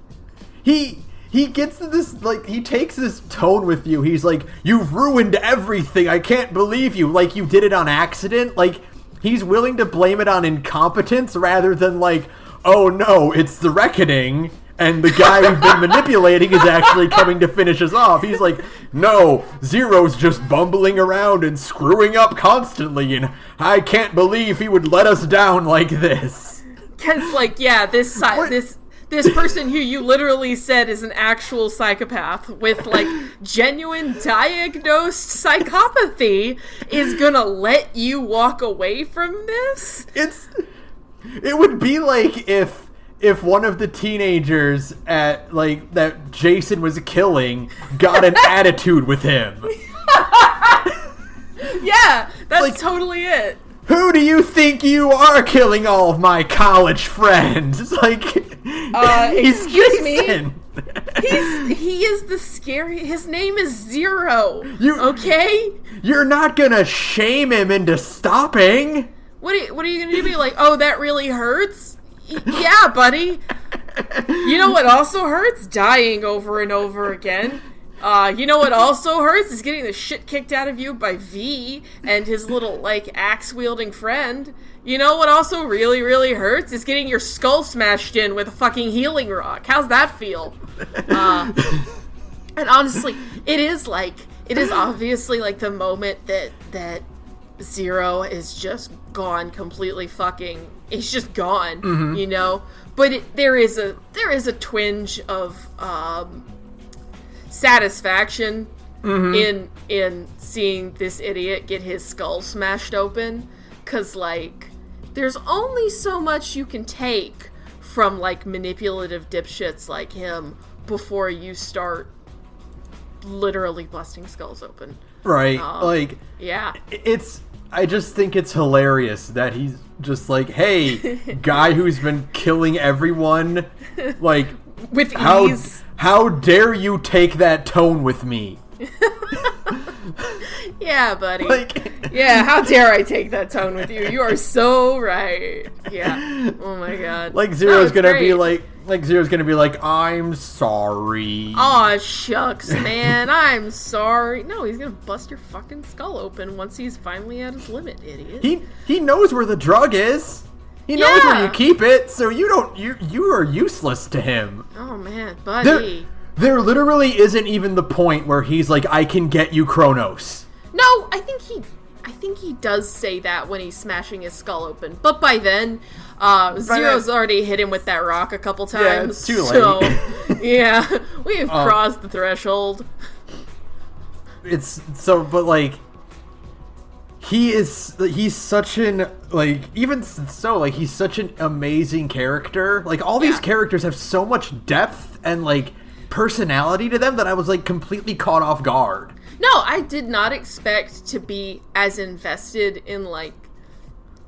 He gets to this, like, he takes this tone with you. He's like, you've ruined everything. I can't believe you. Like, you did it on accident. Like, he's willing to blame it on incompetence rather than, like, oh no, it's the reckoning, and the guy we've been manipulating is actually coming to finish us off. He's like, no, Zero's just bumbling around and screwing up constantly, and I can't believe he would let us down like this. Because, like, yeah, this person who you literally said is an actual psychopath with, like, genuine diagnosed psychopathy is gonna let you walk away from this? It would be like if one of the teenagers at, like, that Jason was killing got an attitude with him. Yeah, that's like, totally it. Who do you think you are, killing all of my college friends? It's like, excuse me? He is the scary... His name is Zero, okay? You're not gonna shame him into stopping. What are you gonna do? Be like, oh, that really hurts? Yeah, buddy. You know what also hurts? Dying over and over again. You know what also hurts is getting the shit kicked out of you by V and his little, like, axe-wielding friend. You know what also really, really hurts is getting your skull smashed in with a fucking healing rock. How's that feel? And honestly, it is obviously, like, the moment that Zero is just gone completely fucking... He's just gone, you know? But there is a twinge of, satisfaction in seeing this idiot get his skull smashed open, because, like, there's only so much you can take from, like, manipulative dipshits like him before you start literally busting skulls open. Right. Yeah. I just think it's hilarious that he's just like, hey, guy who's been killing everyone, like, with ease. How dare you take that tone with me? Yeah, buddy. Like, yeah, how dare I take that tone with you? You are so right. Yeah. Oh my god. Like Zero's gonna be like, I'm sorry. Aw, shucks, man. I'm sorry. No, he's gonna bust your fucking skull open once he's finally at his limit, idiot. He knows where the drug is. He knows where you keep it, so you are useless to him. Oh man, buddy. There literally isn't even the point where he's like, I can get you, Kronos. No, I think he does say that when he's smashing his skull open. But by then, Zero's already hit him with that rock a couple times. Yeah, it's too late. So, yeah, we've crossed the threshold. He's such an, like, even so, like, he's such an amazing character. Like, all these characters have so much depth and, like, personality to them that I was, like, completely caught off guard. No, I did not expect to be as invested in, like,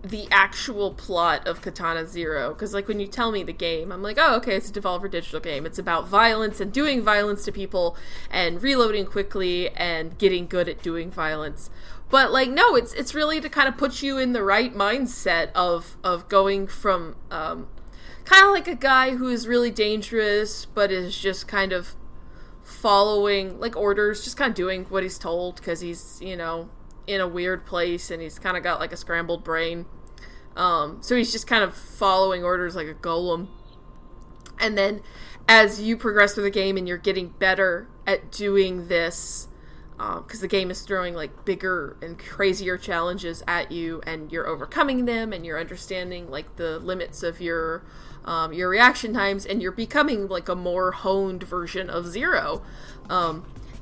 the actual plot of Katana Zero. Because, like, when you tell me the game, I'm like, oh, okay, it's a Devolver Digital game. It's about violence and doing violence to people and reloading quickly and getting good at doing violence. But, like, no, it's really to kind of put you in the right mindset of going from, kind of like a guy who is really dangerous, but is just kind of following, like, orders, just kind of doing what he's told, because he's, you know, in a weird place, and he's kind of got, like, a scrambled brain. So he's just kind of following orders like a golem. And then, as you progress through the game and you're getting better at doing this, because the game is throwing, like, bigger and crazier challenges at you, and you're overcoming them, and you're understanding, like, the limits of your reaction times, and you're becoming, like, a more honed version of Zero.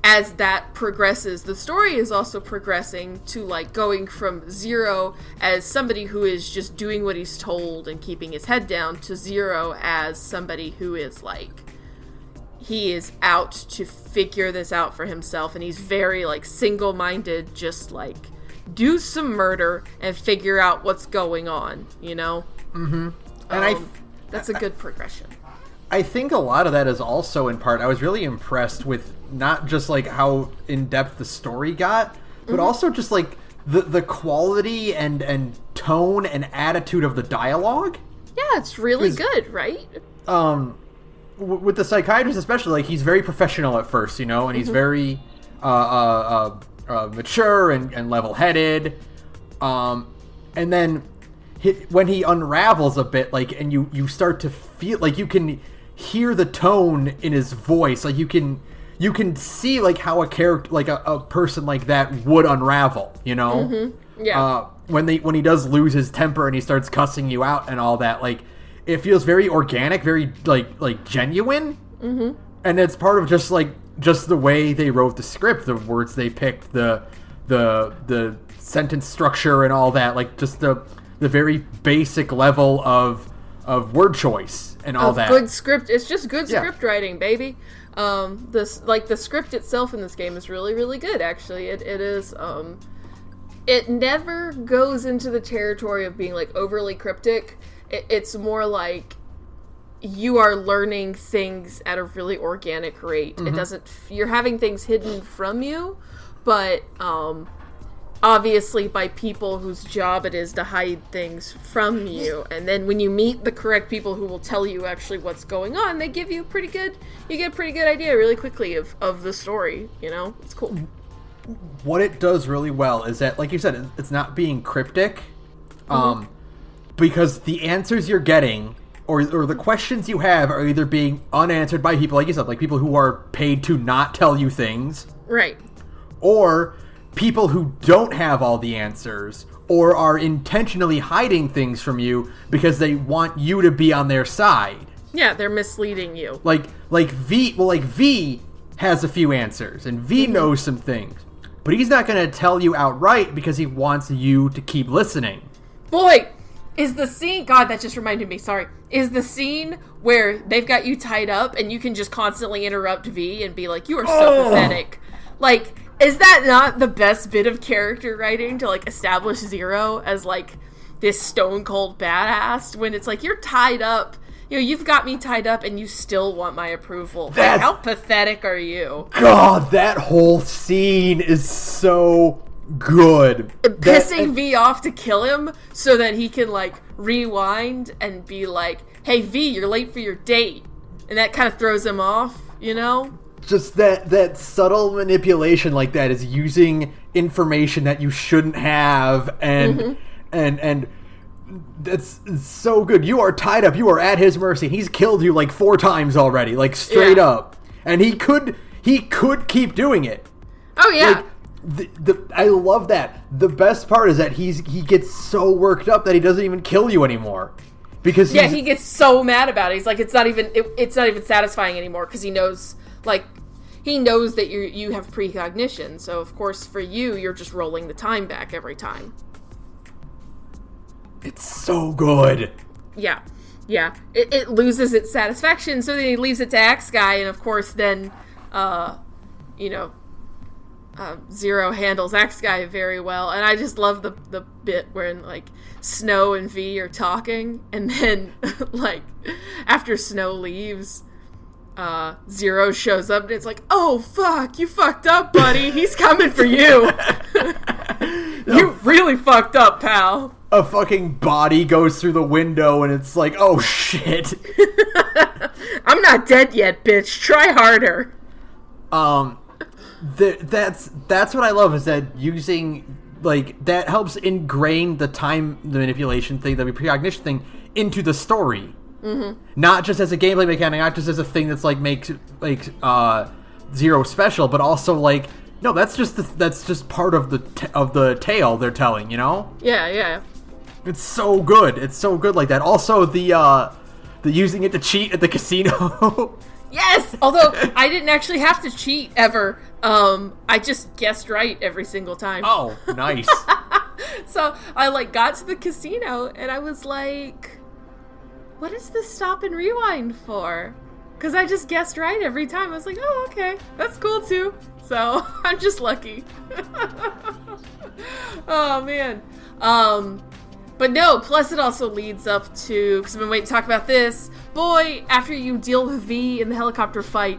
As that progresses, the story is also progressing to, like, going from Zero as somebody who is just doing what he's told and keeping his head down, to Zero as somebody who is, like, he is out to figure this out for himself, and he's very, like, single-minded, just, like, do some murder and figure out what's going on, you know? Mm-hmm. And that's a good progression. I think a lot of that is also, in part, I was really impressed with not just, like, how in-depth the story got, but also just, like, the quality and tone and attitude of the dialogue. Yeah, it's really good, right? With the psychiatrist especially, like, he's very professional at first, you know, and he's very mature and level-headed. And then when he unravels a bit, like, and you start to feel, like, you can hear the tone in his voice, like, you can see, like, how a character, like, a person like that would unravel, you know? Yeah. When he does lose his temper and he starts cussing you out and all that, like, it feels very organic, very, like genuine. And it's part of just the way they wrote the script, the words they picked, the sentence structure and all that, like, just the very basic level of word choice and all that. Good script. It's just good script writing, baby. The script itself in this game is really, really good, actually. It is, it never goes into the territory of being, like, overly cryptic. It's more like you are learning things at a really organic rate. It doesn't, you're having things hidden from you, but, obviously by people whose job it is to hide things from you. And then when you meet the correct people who will tell you actually what's going on, they give you you get a pretty good idea really quickly of the story, you know? It's cool. What it does really well is that, like you said, it's not being cryptic, because the answers you're getting, or the questions you have, are either being unanswered by people, like you said, like people who are paid to not tell you things. Right. Or people who don't have all the answers, or are intentionally hiding things from you because they want you to be on their side. Yeah, they're misleading you. Like V has a few answers, and V knows some things. But he's not going to tell you outright because he wants you to keep listening. Boy, is the scene... God, that just reminded me, sorry. Is the scene where they've got you tied up and you can just constantly interrupt V and be like, you are so pathetic. Like, is that not the best bit of character writing to, like, establish Zero as, like, this stone-cold badass when it's like, you're tied up... you've got me tied up and you still want my approval. Like, how pathetic are you? God, that whole scene is so good. Pissing V off to kill him so that he can, like, rewind and be like, hey, V, you're late for your date. And that kind of throws him off, Just that subtle manipulation like that is using information that you shouldn't have and that's so good. You are tied up. You are at his mercy. He's killed you like 4 times already, like straight up. And he could keep doing it. Oh yeah. Like, I love that. The best part is that he gets so worked up that he doesn't even kill you anymore. Because he gets so mad about it. He's like, it's not even satisfying anymore because he knows that you have precognition. So of course for you're just rolling the time back every time. It's so good. Yeah. It loses its satisfaction, so then he leaves it to Axe Guy, and of course then, Zero handles Axe Guy very well, and I just love the bit where, like, Snow and V are talking, and then, like, after Snow leaves, Zero shows up, and it's like, oh, fuck, you fucked up, buddy, he's coming for you. You really fucked up, pal. A fucking body goes through the window and it's like, oh shit. I'm not dead yet, bitch. Try harder. That's what I love is that using, like, that helps ingrain the manipulation thing, the precognition thing into the story. Mm-hmm. Not just as a gameplay mechanic, not just as a thing that's like makes Zero special, but also like, no, that's just part of the tale they're telling, Yeah. It's so good. It's so good like that. Also, the using it to cheat at the casino. Yes! Although, I didn't actually have to cheat ever. I just guessed right every single time. Oh, nice. So, I, like, got to the casino, and I was like, what is this stop and rewind for? Because I just guessed right every time. I was like, oh, okay. That's cool, too. So, I'm just lucky. Oh, man. But no, plus it also leads up to, because I've been waiting to talk about this, boy, after you deal with V in the helicopter fight,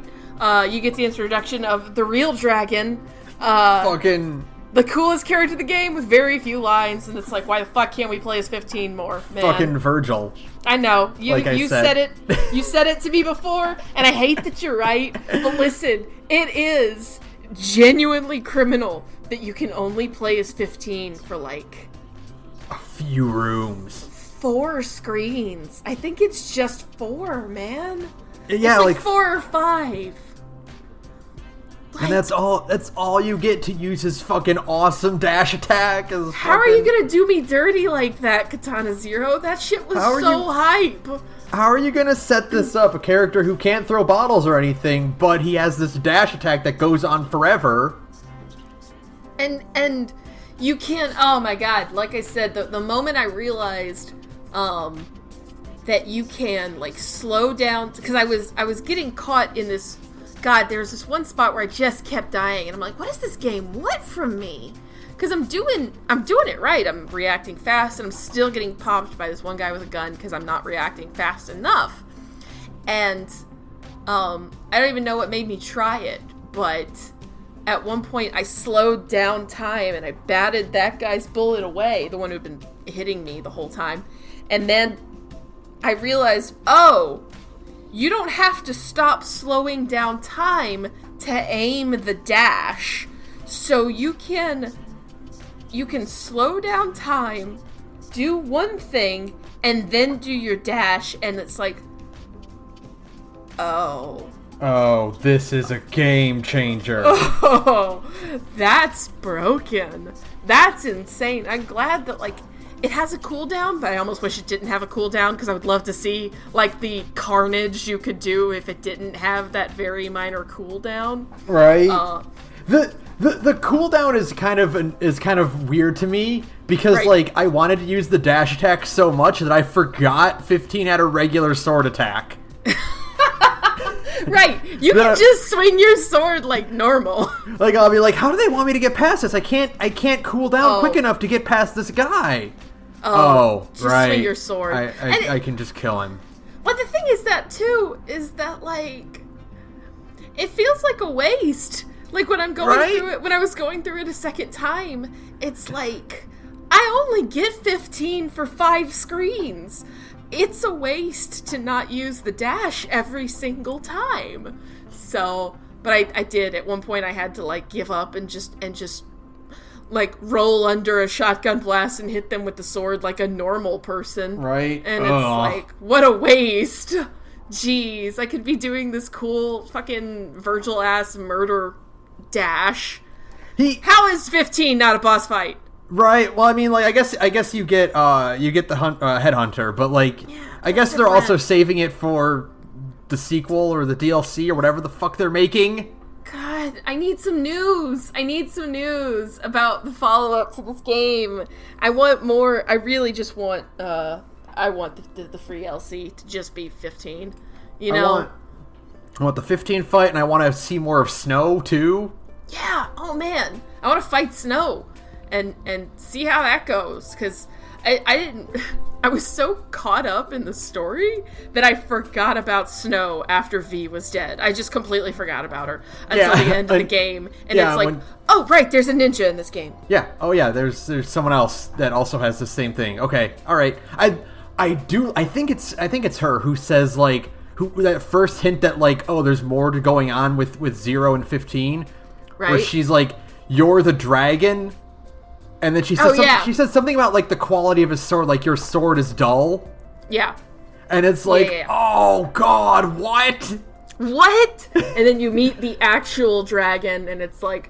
you get the introduction of the real dragon. The coolest character in the game with very few lines, and it's like, why the fuck can't we play as 15 more, man? Fucking Virgil. I know. You said it. You said it to me before, and I hate that you're right, but listen, it is genuinely criminal that you can only play as 15 for, like, a few rooms. 4 screens. I think it's just 4, man. Yeah, it's like 4 or 5. And that's all you get to use his fucking awesome dash attack. How are you gonna do me dirty like that, Katana Zero? That shit was so hype. How are you gonna set this up? A character who can't throw bottles or anything, but he has this dash attack that goes on forever. And you can't, oh my god, like I said, the moment I realized that you can, like, slow down, because I was getting caught in this, god, there's this one spot where I just kept dying, and I'm like, what does this game want from me? Because I'm doing it right. I'm reacting fast, and I'm still getting popped by this one guy with a gun because I'm not reacting fast enough. And I don't even know what made me try it, but at one point I slowed down time and I batted that guy's bullet away, the one who'd been hitting me the whole time. And then I realized, oh, you don't have to stop slowing down time to aim the dash. So you can slow down time, do one thing, and then do your dash, and it's like, oh, this is a game changer. Oh, that's broken. That's insane. I'm glad that, like, it has a cooldown, but I almost wish it didn't have a cooldown because I would love to see like the carnage you could do if it didn't have that very minor cooldown. Right. The cooldown is kind of weird to me because like I wanted to use the dash attack so much that I forgot 15 had a regular sword attack. Right, you can just swing your sword like normal. Like I'll be like, how do they want me to get past this? I can't cool down quick enough to get past this guy. Just right. Swing your sword. I can just kill him. But the thing is that like it feels like a waste. Like when I'm going through it, when I was going through it a second time, it's like I only get 15 for 5 screens. It's a waste to not use the dash every single time. So, but I did. At one point I had to like give up and just like roll under a shotgun blast and hit them with the sword like a normal person. Right. And it's like, what a waste. Jeez, I could be doing this cool fucking Virgil ass murder dash. How is 15 not a boss fight? Right. Well, I mean, like, I guess you get the headhunter, but like, I guess they're also saving it for the sequel or the DLC or whatever the fuck they're making. God, I need some news. I need some news about the follow-up to this game. I want more. I really just want. I want the free LC to just be 15. You know. I want the 15 fight, and I want to see more of Snow too. Yeah. Oh man, I want to fight Snow. And see how that goes, because I was so caught up in the story that I forgot about Snow after V was dead. I just completely forgot about her until the end of the game, and it's like, oh right, there's a ninja in this game. Yeah. Oh yeah, there's someone else that also has the same thing. Okay. All right. I think it's her who says like that first hint that like, oh, there's more going on with 0 and 15, right? Where she's like, you're the dragon. And then she says she says something about like the quality of his sword, like your sword is dull. Yeah. And it's like, oh god, what? What? And then you meet the actual dragon, and it's like,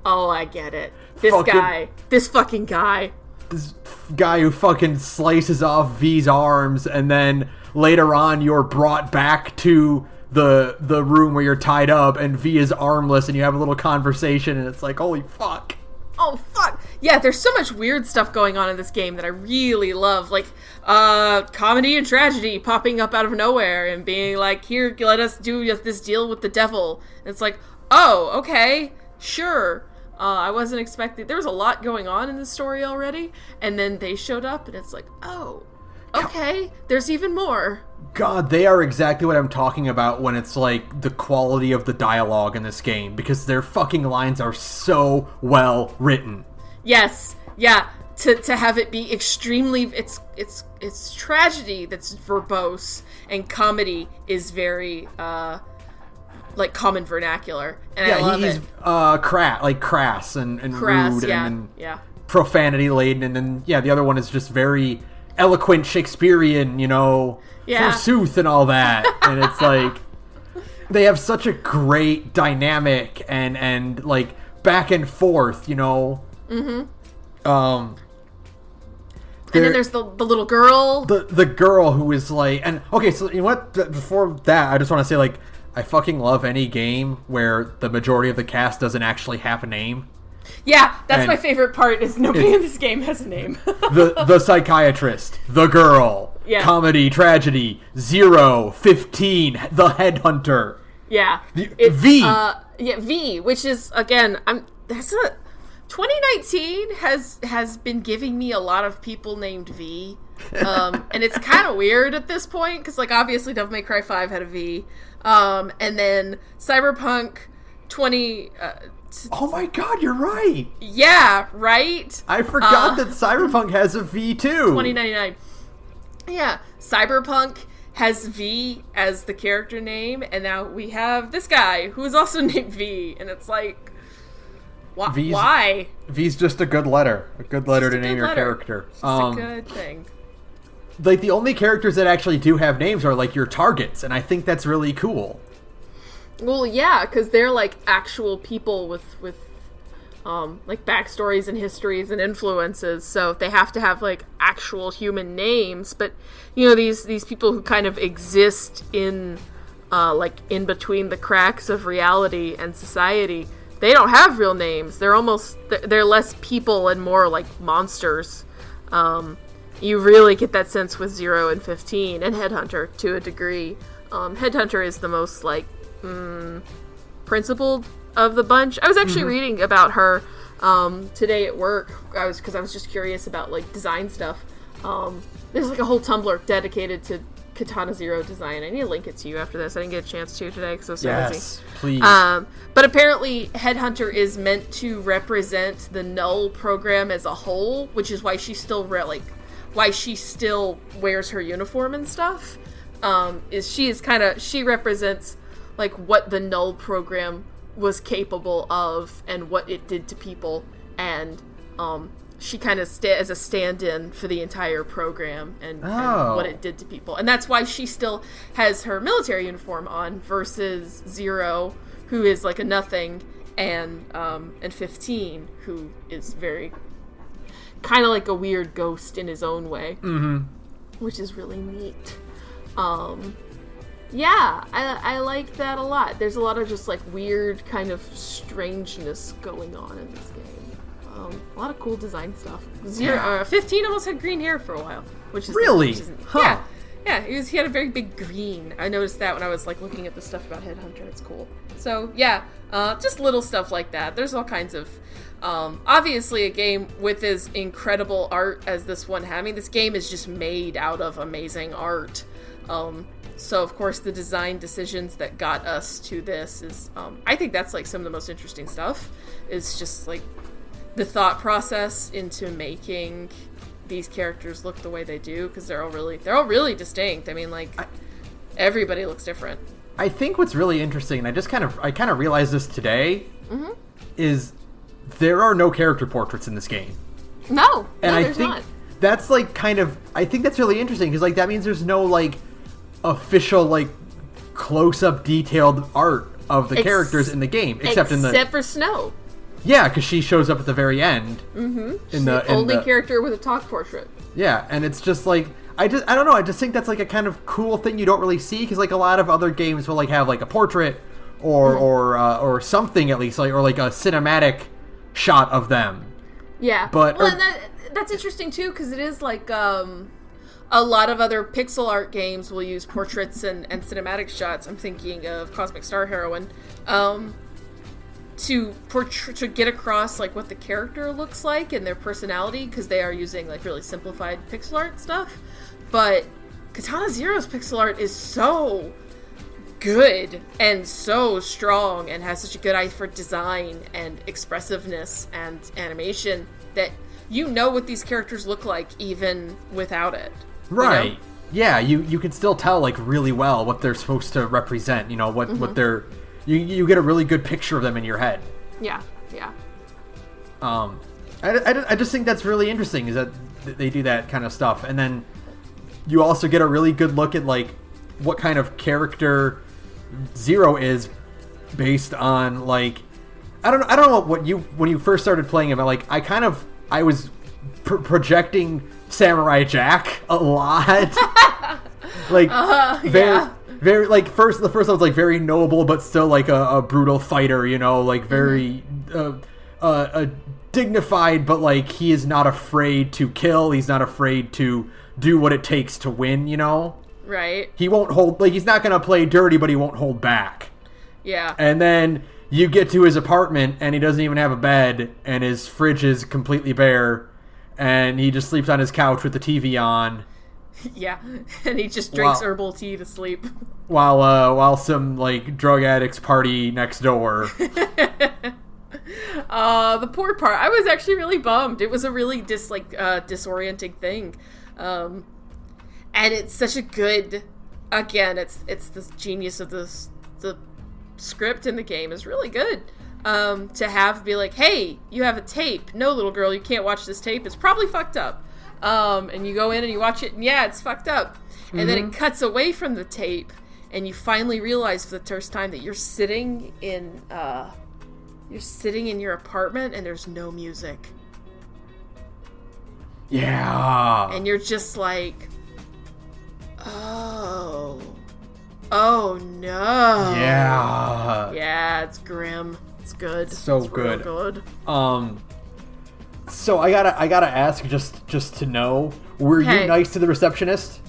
oh, I get it. This fucking guy who fucking slices off V's arms, and then later on you're brought back to the room where you're tied up, and V is armless, and you have a little conversation, and it's like, holy fuck. Oh, fuck. Yeah, there's so much weird stuff going on in this game that I really love. Like, comedy and tragedy popping up out of nowhere and being like, here, let us do this deal with the devil. And it's like, oh, okay, sure. I wasn't expecting... There was a lot going on in this story already. And then they showed up and it's like, oh, okay, there's even more. God, they are exactly what I'm talking about when it's like the quality of the dialogue in this game, because their fucking lines are so well written. Yes, yeah. To have it be extremely, it's tragedy that's verbose, and comedy is very like common vernacular, and I love it. Crass and crass, rude, and profanity laden, and then the other one is just very eloquent Shakespearean, forsooth and all that. And it's like they have such a great dynamic and like back and forth, Mm-hmm. And then there's the little girl. The girl who is like, and okay, so you know what? Before that, I just want to say, like, I fucking love any game where the majority of the cast doesn't actually have a name. Yeah, that's my favorite part, is nobody in this game has a name. the psychiatrist, the girl, comedy, tragedy, 0, 15, the headhunter. Yeah. V. V, which is, again, 2019 has been giving me a lot of people named V. And it's kind of weird at this point, because, like, obviously Devil May Cry 5 had a V. And then Cyberpunk 20... oh my god, you're right! Yeah, right? I forgot that Cyberpunk has a V too! 2099. Yeah, Cyberpunk has V as the character name, and now we have this guy, who is also named V, and it's like... why? V's just a good letter. A good letter to name your character. It's a good thing. Like, the only characters that actually do have names are, like, your targets, and I think that's really cool. Well, yeah, because they're, like, actual people with like backstories and histories and influences, so they have to have like actual human names. But you know, these people who kind of exist in like in between the cracks of reality and society, they don't have real names. They're less people and more like monsters. You really get that sense with 0 and 15 and Headhunter to a degree. Headhunter is the most like principled of the bunch. I was actually reading about her today at work. Because I was just curious about like design stuff. There's like a whole Tumblr dedicated to Katana Zero design. I need to link it to you after this. I didn't get a chance to today because I was so busy. Yes, please. But apparently Headhunter is meant to represent the Null program as a whole, which is why she still wears her uniform and stuff. She represents like what the Null program was capable of and what it did to people, and she kind of as a stand-in for the entire program and what it did to people. And that's why she still has her military uniform on versus 0, who is like a nothing, and 15, who is very kind of like a weird ghost in his own way, which is really neat. Yeah, I like that a lot. There's a lot of just like weird kind of strangeness going on in this game. A lot of cool design stuff. 15 almost had green hair for a while, which is really, yeah. He had a very big green. I noticed that when I was like looking at the stuff about Headhunter. It's cool. So yeah, just little stuff like that. There's all kinds of. Obviously, a game with as incredible art as this one having. This game is just made out of amazing art. So of course the design decisions that got us to this is, I think that's like some of the most interesting stuff. Is just like the thought process into making these characters look the way they do, because they're all really distinct. I mean, like everybody looks different. I think what's really interesting, and I kind of realized this today, is there are no character portraits in this game. No, I there's think not. That's like I think that's really interesting, because like that means there's no like official like close-up detailed art of the characters in the game, except for Snow. Yeah, because she shows up at the very end. She's the only character with a talk portrait. Yeah, and it's just like I don't know. I just think that's like a kind of cool thing you don't really see, because like a lot of other games will like have like a portrait or something at least, like, or like a cinematic shot of them. Yeah, and that's interesting too, because it is like a lot of other pixel art games will use portraits and cinematic shots. I'm thinking of Cosmic Star Heroine. To get across like what the character looks like and their personality, because they are using like really simplified pixel art stuff. But Katana Zero's pixel art is so good and so strong and has such a good eye for design and expressiveness and animation that you know what these characters look like even without it. Right. You know? Yeah, you can still tell like really well what they're supposed to represent, you know, what they're you get a really good picture of them in your head. Yeah. I just think that's really interesting, is that they do that kind of stuff. And then you also get a really good look at like what kind of character 0 is based on like I don't know what when you first started playing him, like I was projecting Samurai Jack a lot. Like very like the first one was like very noble but still like a brutal fighter, you know, like very dignified, but like he is not afraid to kill, he's not afraid to do what it takes to win, you know? Right. He won't hold, like, he's not gonna play dirty, but he won't hold back. Yeah. And then you get to his apartment and he doesn't even have a bed and his fridge is completely bare and he just sleeps on his couch with the TV on. Yeah, and he just drinks herbal tea to sleep. While some like drug addicts party next door. The poor part. I was actually really bummed. It was a really disorienting thing, and it's such a good. Again, it's the genius of the script in the game is really good. To be like, hey, you have a tape. No, little girl, you can't watch this tape. It's probably fucked up. And you go in and you watch it, and yeah, it's fucked up. And then it cuts away from the tape, and you finally realize for the first time that you're sitting in You're sitting in your apartment and there's no music. Yeah. And you're just like, oh no. Yeah. Yeah, it's grim. It's good. So it's good. Real good. So I gotta ask just to know, were you nice to the receptionist?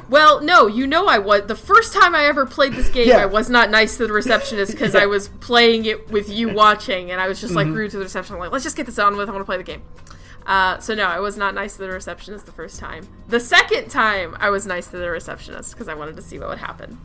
Well, no, I was. The first time I ever played this game, I was not nice to the receptionist because I was playing it with you watching, and I was just like rude to the receptionist. I'm like, let's just get this on with. I want to play the game. So no, I was not nice to the receptionist the first time. The second time, I was nice to the receptionist because I wanted to see what would happen.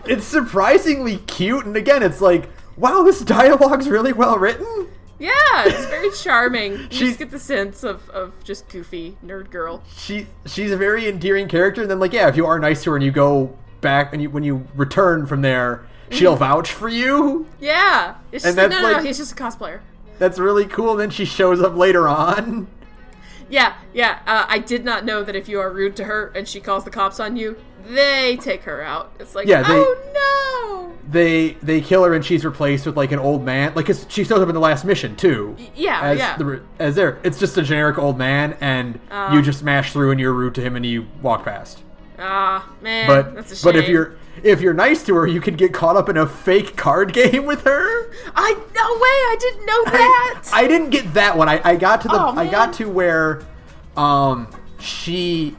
It's surprisingly cute, and again, it's like, wow, this dialogue's really well written. Yeah, it's very charming. You just get the sense of just goofy nerd girl. She's a very endearing character, and then like, yeah, if you are nice to her and you go back and when you return from there, she'll vouch for you. Yeah, it's just no, he's just a cosplayer. That's really cool. And then she shows up later on. Yeah. I did not know that if you are rude to her and she calls the cops on you, they take her out. It's like, oh no! They kill her and she's replaced with like an old man. Like, 'cause she shows up in the last mission too. As there, it's just a generic old man, and you just smash through and you're rude to him and you walk past. Man, that's a shame. But if you're nice to her, you can get caught up in a fake card game with her. No way! I didn't know that. I didn't get that one. I got to where, she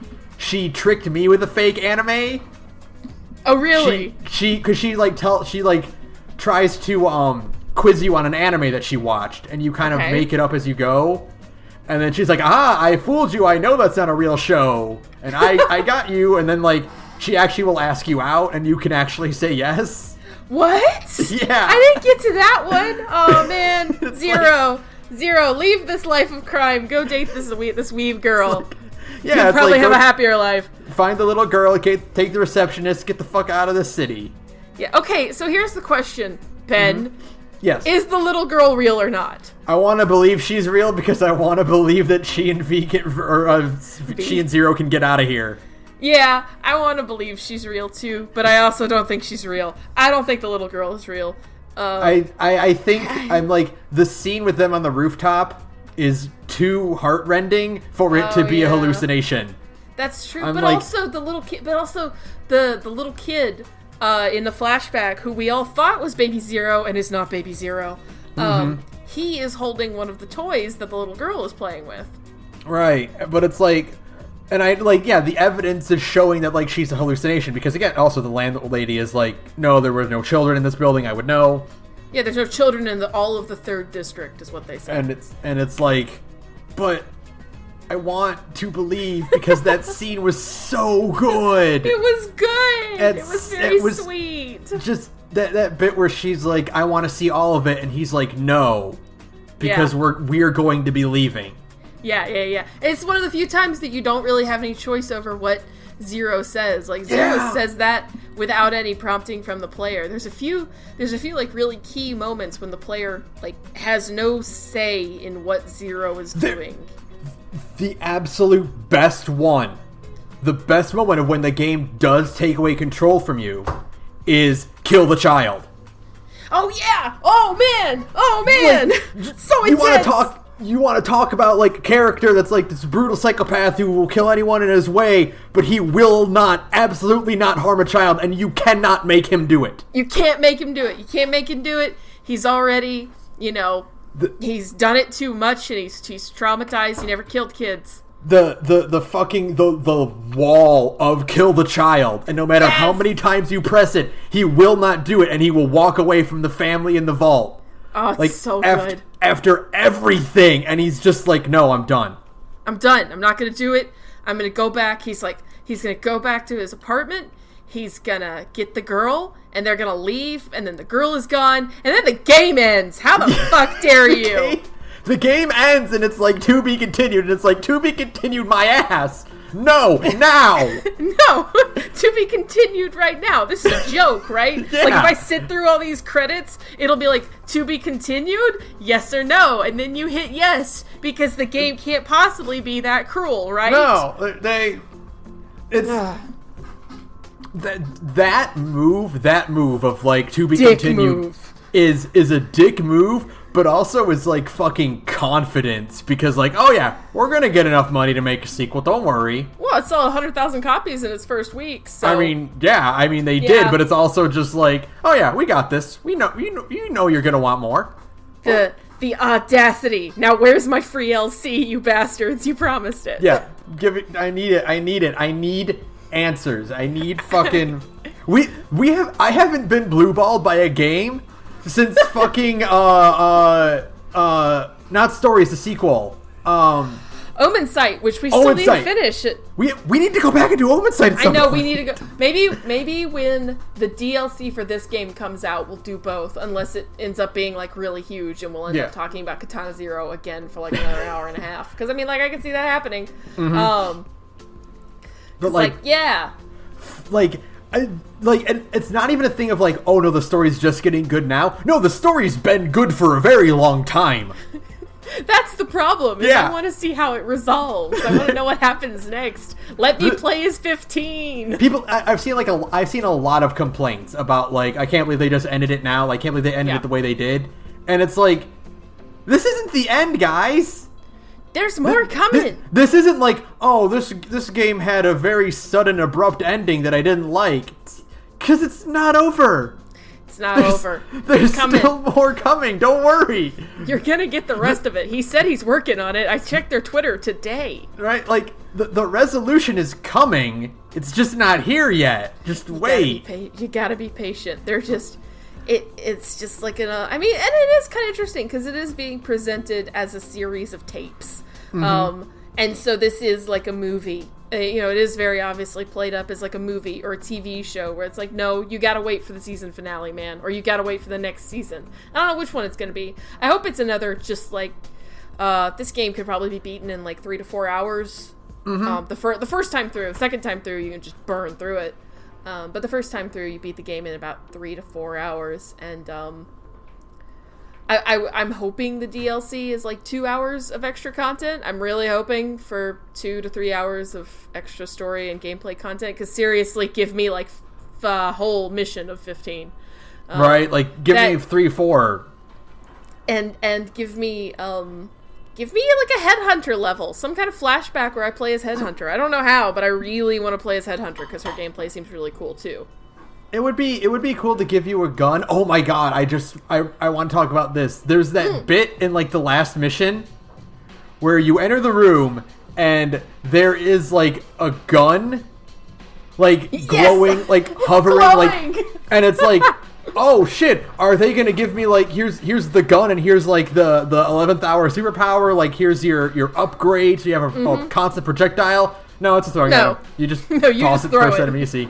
tricked me with a fake anime. Oh really? She tries to quiz you on an anime that she watched, and you kind of make it up as you go. And then she's like, I fooled you. I know that's not a real show. And I got you. And then, like, she actually will ask you out, and you can actually say yes. What? Yeah. I didn't get to that one. Oh, man. Zero. Leave this life of crime. Go date this weeb girl. You'll probably have a happier life. Find the little girl, take the receptionist, get the fuck out of the city. Yeah. Okay, so here's the question, Ben. Mm-hmm. Yes. Is the little girl real or not? I want to believe she's real because I want to believe that she and she and Zero can get out of here. Yeah, I want to believe she's real too, but I also don't think she's real. I don't think the little girl is real. I think I'm like, the scene with them on the rooftop is too heartrending for it to be a hallucination. That's true, also the little kid, the little kid in the flashback who we all thought was Baby Zero and is not Baby Zero. He is holding one of the toys that the little girl is playing with. Right, but it's like, and the evidence is showing that like she's a hallucination because again, also the landlady is like, no, there were no children in this building. I would know. Yeah, there's no children in all of the 3rd district, is what they said. And it's like, but I want to believe because that scene was so good. It was good. It was very sweet. Just that bit where she's like, I want to see all of it, and he's like, no, because we're going to be leaving. Yeah. It's one of the few times that you don't really have any choice over what Zero says. Like, Zero says that without any prompting from the player. There's a few like really key moments when the player like has no say in what Zero is doing. The absolute best one, the best moment of when the game does take away control from you is kill the child. Oh yeah! Oh man! Like, so intense! You want to talk about like a character that's like this brutal psychopath who will kill anyone in his way, but he will absolutely not harm a child, and you cannot make him do it. You can't make him do it. He's already, he's done it too much, and he's traumatized. He never killed kids. The wall of kill the child, and no matter how many times you press it, he will not do it, and he will walk away from the family in the vault. Oh, it's so good. After everything, and he's just like, no, I'm done. I'm not gonna do it. I'm gonna go back. He's gonna go back to his apartment. He's gonna get the girl, and they're gonna leave, and then the girl is gone, and then the game ends. How the fuck dare you? The game ends, and it's like, to be continued, and it's like, to be continued my ass. No, now. No, to be continued right now. This is a joke, right? Yeah. Like, if I sit through all these credits, it'll be like, to be continued? Yes or no? And then you hit yes, because the game can't possibly be that cruel, right? No, That move of like to be Dick continued move. is a dick move, but also is like fucking confidence because like, oh yeah, we're gonna get enough money to make a sequel. Don't worry. Well, it sold 100,000 copies in its first week. So I mean, they did, but it's also just like, oh yeah, we got this. We know you know you're gonna want more. The audacity. Now where's my free LC, you bastards? You promised it. Yeah, give it. I need it. I need answers. I need fucking. I haven't been blueballed by a game since fucking not Stories, the sequel. Omen Sight, which we still need to finish. We need to go back and do Omen Sight. I know we need to go. Maybe when the DLC for this game comes out, we'll do both. Unless it ends up being like really huge, and we'll end up talking about Katana Zero again for like another hour and a half. Because I mean, like I can see that happening. Mm-hmm. But and it's not even a thing of like, oh no, the story's just getting good now. No, the story's been good for a very long time. That's the problem. I want to see how it resolves. I want to know what happens next. Let me play as 15. People, I've seen a lot of complaints about like, I can't believe they just ended it now. I can't believe they ended it the way they did. And it's like, this isn't the end, guys. There's more coming. This isn't like, oh, this game had a very sudden, abrupt ending that I didn't like. Because it's not over. It's not over. There's still more coming. Don't worry. You're gonna get the rest of it. He said he's working on it. I checked their Twitter today. Right? Like, the resolution is coming. It's just not here yet. Just wait. You gotta be patient. They're just... It's just like I mean, and it is kind of interesting because it is being presented as a series of tapes. Mm-hmm. And so this is like a movie. It is very obviously played up as like a movie or a TV show where it's like, no, you gotta wait for the season finale, man. Or you gotta wait for the next season. I don't know which one it's gonna be. I hope it's another just like, this game could probably be beaten in like 3 to 4 hours. Mm-hmm. The first time through. The second time through, you can just burn through it. But the first time through, you beat the game in about 3 to 4 hours, and I'm hoping the DLC is like 2 hours of extra content. I'm really hoping for 2 to 3 hours of extra story and gameplay content, because seriously, give me like the whole mission of 15. Right, like give me 3-4. And give me like a headhunter level, some kind of flashback where I play as headhunter. I don't know how, but I really want to play as headhunter because her gameplay seems really cool too. It would be cool to give you a gun. Oh my god, I want to talk about this. There's that bit in like the last mission where you enter the room and there is like a gun like glowing, like hovering, glowing. Like, and it's like, oh shit, are they gonna give me like, here's the gun and here's like the 11th hour superpower, like here's your upgrade so you have a constant projectile? No, it's a throwing gun. You just toss it to the first enemy you see.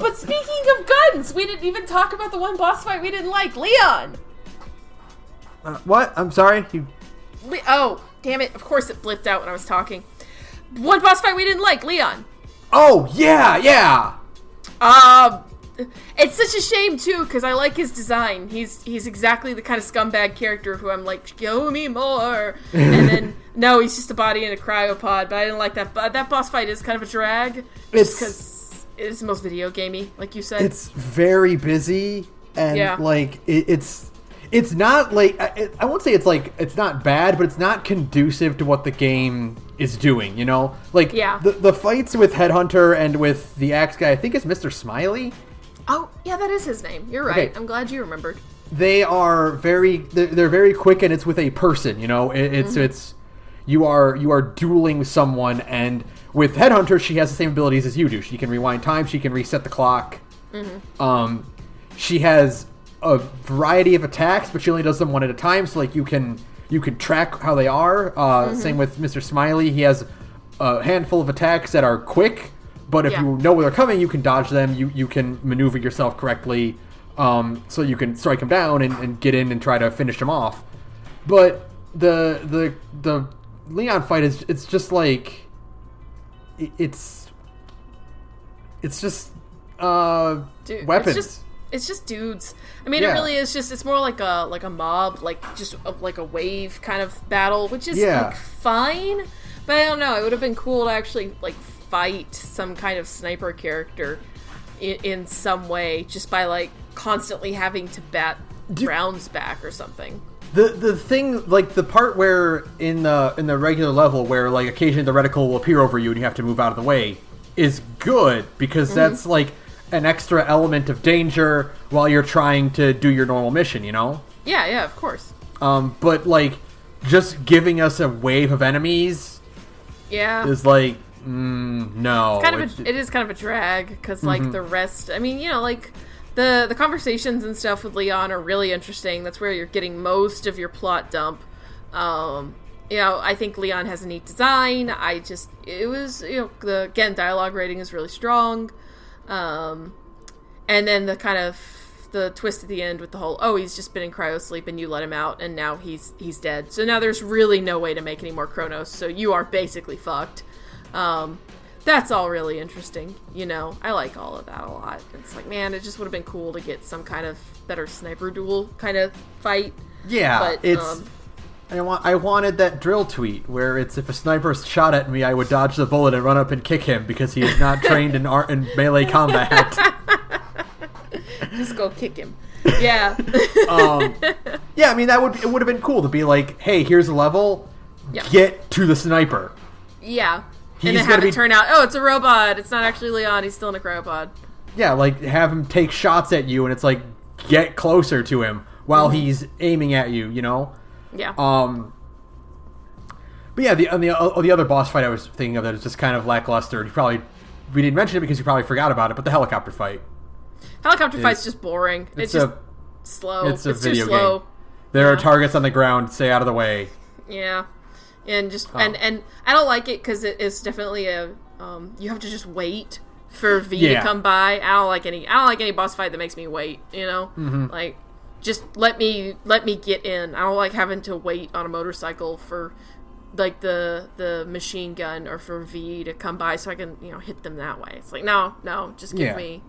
But speaking of guns, we didn't even talk about the one boss fight we didn't like, Leon. What? I'm sorry? Oh, damn it. Of course it blipped out when I was talking. One boss fight we didn't like, Leon. Oh, yeah. It's such a shame too, because I like his design. He's exactly the kind of scumbag character who I'm like, show me more. And then no, he's just a body in a cryopod. But I didn't like that. But that boss fight is kind of a drag, just because it's the most video gamey, like you said. It's very busy, and like it's not like I won't say it's not bad, but it's not conducive to what the game is doing. You know, like the fights with Headhunter and with the Axe guy, I think it's Mr. Smiley. Oh, yeah, that is his name. You're right. Okay. I'm glad you remembered. They are they're very quick, and it's with a person, you know. It's you are dueling someone, and with Headhunter, she has the same abilities as you do. She can rewind time, she can reset the clock. Mm-hmm. She has a variety of attacks, but she only does them one at a time, so like you can track how they are. Same with Mr. Smiley. He has a handful of attacks that are quick, but if you know where they're coming, you can dodge them. You can maneuver yourself correctly, so you can strike them down and get in and try to finish them off. But the Leon fight it's just like it's just weapons. It's just dudes. I mean, it really is just. It's more like a mob, like just like a wave kind of battle, which is like fine. But I don't know. It would have been cool to actually like fight some kind of sniper character in some way, just by like constantly having to bat rounds back or something. The thing, like the part where in the regular level where like occasionally the reticle will appear over you and you have to move out of the way, is good because that's like an extra element of danger while you're trying to do your normal mission, you know? Yeah, of course. But like just giving us a wave of enemies, is like no. It is kind of a drag because like the rest. I mean, you know, like. The conversations and stuff with Leon are really interesting. That's where you're getting most of your plot dump. You know, I think Leon has a neat design. It was, you know, again, dialogue rating is really strong. And then the twist at the end with the whole, he's just been in cryosleep and you let him out and now he's dead. So now there's really no way to make any more Chronos. So you are basically fucked. That's all really interesting, you know. I like all of that a lot. It's like, man, it just would have been cool to get some kind of better sniper duel kind of fight. Yeah, but, I wanted that drill tweet where it's if a sniper shot at me, I would dodge the bullet and run up and kick him because he is not trained in melee combat. Just go kick him. Yeah. Yeah, I mean, it would have been cool to be like, hey, here's a level, get to the sniper. Yeah. And then have it turn out, it's a robot. It's not actually Leon. He's still in a cryopod. Yeah, like have him take shots at you, and it's like get closer to him while he's aiming at you. You know. Yeah. But yeah, the other boss fight I was thinking of that is just kind of lackluster. We didn't mention it because you probably forgot about it. But the helicopter fight. Helicopter fight's just boring. It's just slow. It's a video too slow. game. There are targets on the ground. Stay out of the way. Yeah. And just and I don't like it because it's definitely you have to just wait for V to come by. I don't like any boss fight that makes me wait. You know, like just let me get in. I don't like having to wait on a motorcycle for like the machine gun or for V to come by so I can hit them that way. It's like no, just give me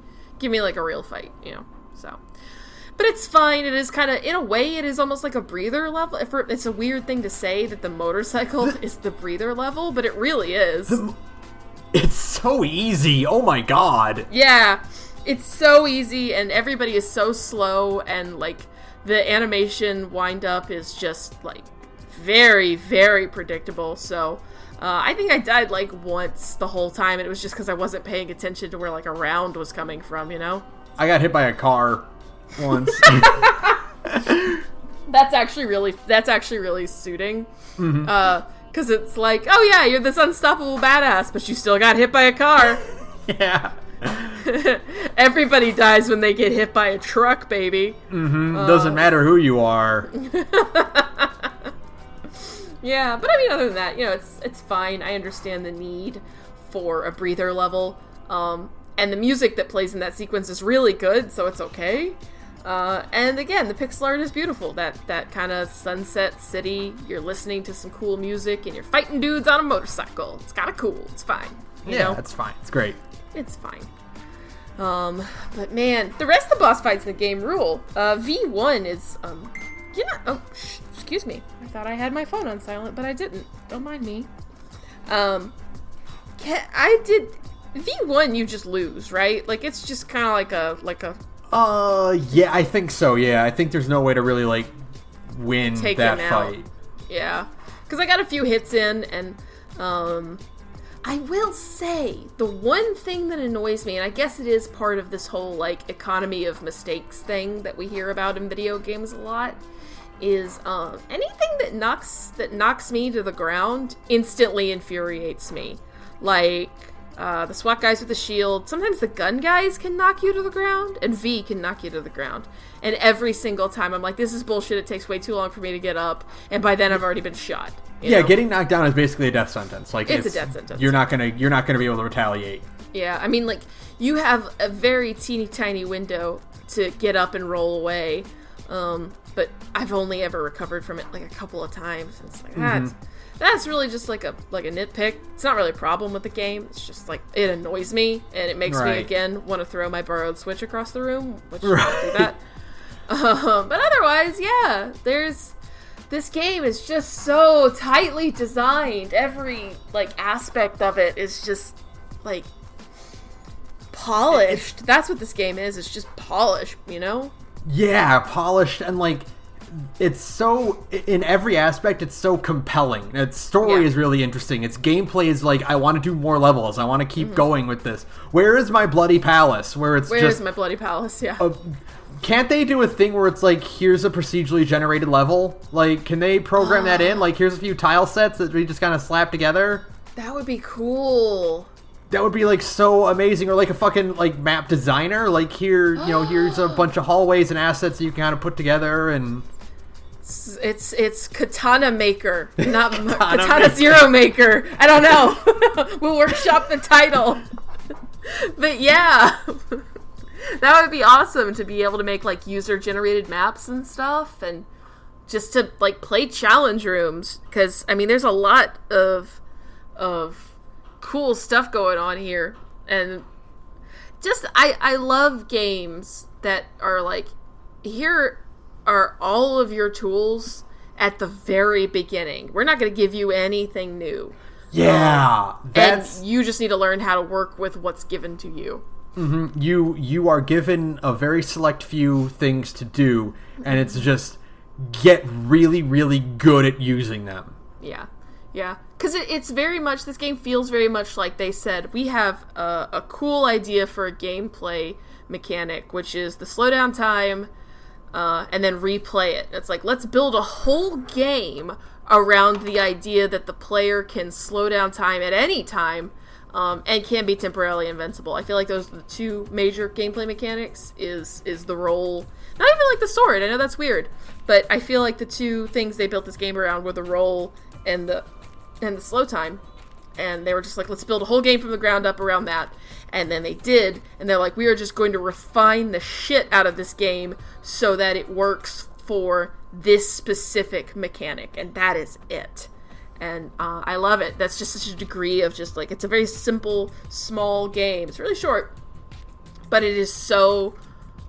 like a real fight. You know, so. But it's fine. It is kind of, in a way, it is almost like a breather level. It's a weird thing to say that the motorcycle is the breather level, but it really is. It's so easy. Oh my god. Yeah. It's so easy, and everybody is so slow, and, like, the animation wind-up is just, like, very, very predictable. So, I think I died, like, once the whole time, and it was just because I wasn't paying attention to where, like, a round was coming from, you know? I got hit by a car once. That's actually really suiting. Because it's like, oh yeah, you're this unstoppable badass, but you still got hit by a car. Yeah. Everybody dies when they get hit by a truck, baby. Doesn't matter who you are. Yeah, but I mean, other than that, it's fine. I understand the need for a breather level. And the music that plays in that sequence is really good, so it's okay. And again, the pixel art is beautiful. That kind of sunset city, you're listening to some cool music, and you're fighting dudes on a motorcycle. It's kind of cool. It's fine. You know? It's fine. It's great. It's fine. But man, the rest of the boss fights in the game rule. V1 is, excuse me. I thought I had my phone on silent, but I didn't. Don't mind me. V1 you just lose, right? Like, it's just kind of like a... yeah, I think so, yeah. I think there's no way to really, like, win that fight. Yeah. Because I got a few hits in, and, I will say, the one thing that annoys me, and I guess it is part of this whole, like, economy of mistakes thing that we hear about in video games a lot, is, anything that knocks me to the ground instantly infuriates me. Like... the SWAT guys with the shield. Sometimes the gun guys can knock you to the ground, and V can knock you to the ground. And every single time I'm like, this is bullshit, it takes way too long for me to get up, and by then I've already been shot. You know? Getting knocked down is basically a death sentence. Like it's a death sentence. You're not gonna be able to retaliate. Yeah, I mean, like, you have a very teeny tiny window to get up and roll away, but I've only ever recovered from it like a couple of times. It's like that's really just like a nitpick. It's not really a problem with the game. It's just like it annoys me, and it makes me again want to throw my borrowed Switch across the room, which I don't do that. But otherwise, yeah, there's This game is just so tightly designed. Every, like, aspect of it is just, like, polished. That's what this game is. It's just polished, you know? Yeah, polished, and, like, it's so, in every aspect, it's so compelling. Its story is really interesting. Its gameplay is like, I want to do more levels. I want to keep going with this. Where is my bloody palace? Where is my bloody palace? Yeah. Can't they do a thing where it's like, here's a procedurally generated level? Like, can they program that in? Like, here's a few tile sets that we just kind of slap together? That would be cool. That would be, like, so amazing. Or, like, a fucking, like, map designer. Like, here, you know, here's a bunch of hallways and assets that you can kind of put together, and... It's Katana Maker, not Katana Zero Maker. I don't know. We'll workshop the title. But yeah... That would be awesome to be able to make, like, user-generated maps and stuff, and just to, like, play challenge rooms, because, I mean, there's a lot of cool stuff going on here, and just, I love games that are, like, here are all of your tools at the very beginning. We're not going to give you anything new. Yeah, and you just need to learn how to work with what's given to you. Mm-hmm. You are given a very select few things to do, and it's just get really, really good at using them. Yeah. Because it's very much, this game feels very much like they said, we have a cool idea for a gameplay mechanic, which is the slowdown time, and then replay it. It's like, let's build a whole game around the idea that the player can slow down time at any time, and can be temporarily invincible. I feel like those are the two major gameplay mechanics, is the roll. Not even like the sword, I know that's weird, but I feel like the two things they built this game around were the roll and the slow time. And they were just like, let's build a whole game from the ground up around that. And then they did, and they're like, we are just going to refine the shit out of this game so that it works for this specific mechanic, and that is it. And I love it. That's just such a degree of just, like, it's a very simple, small game. It's really short, but it is so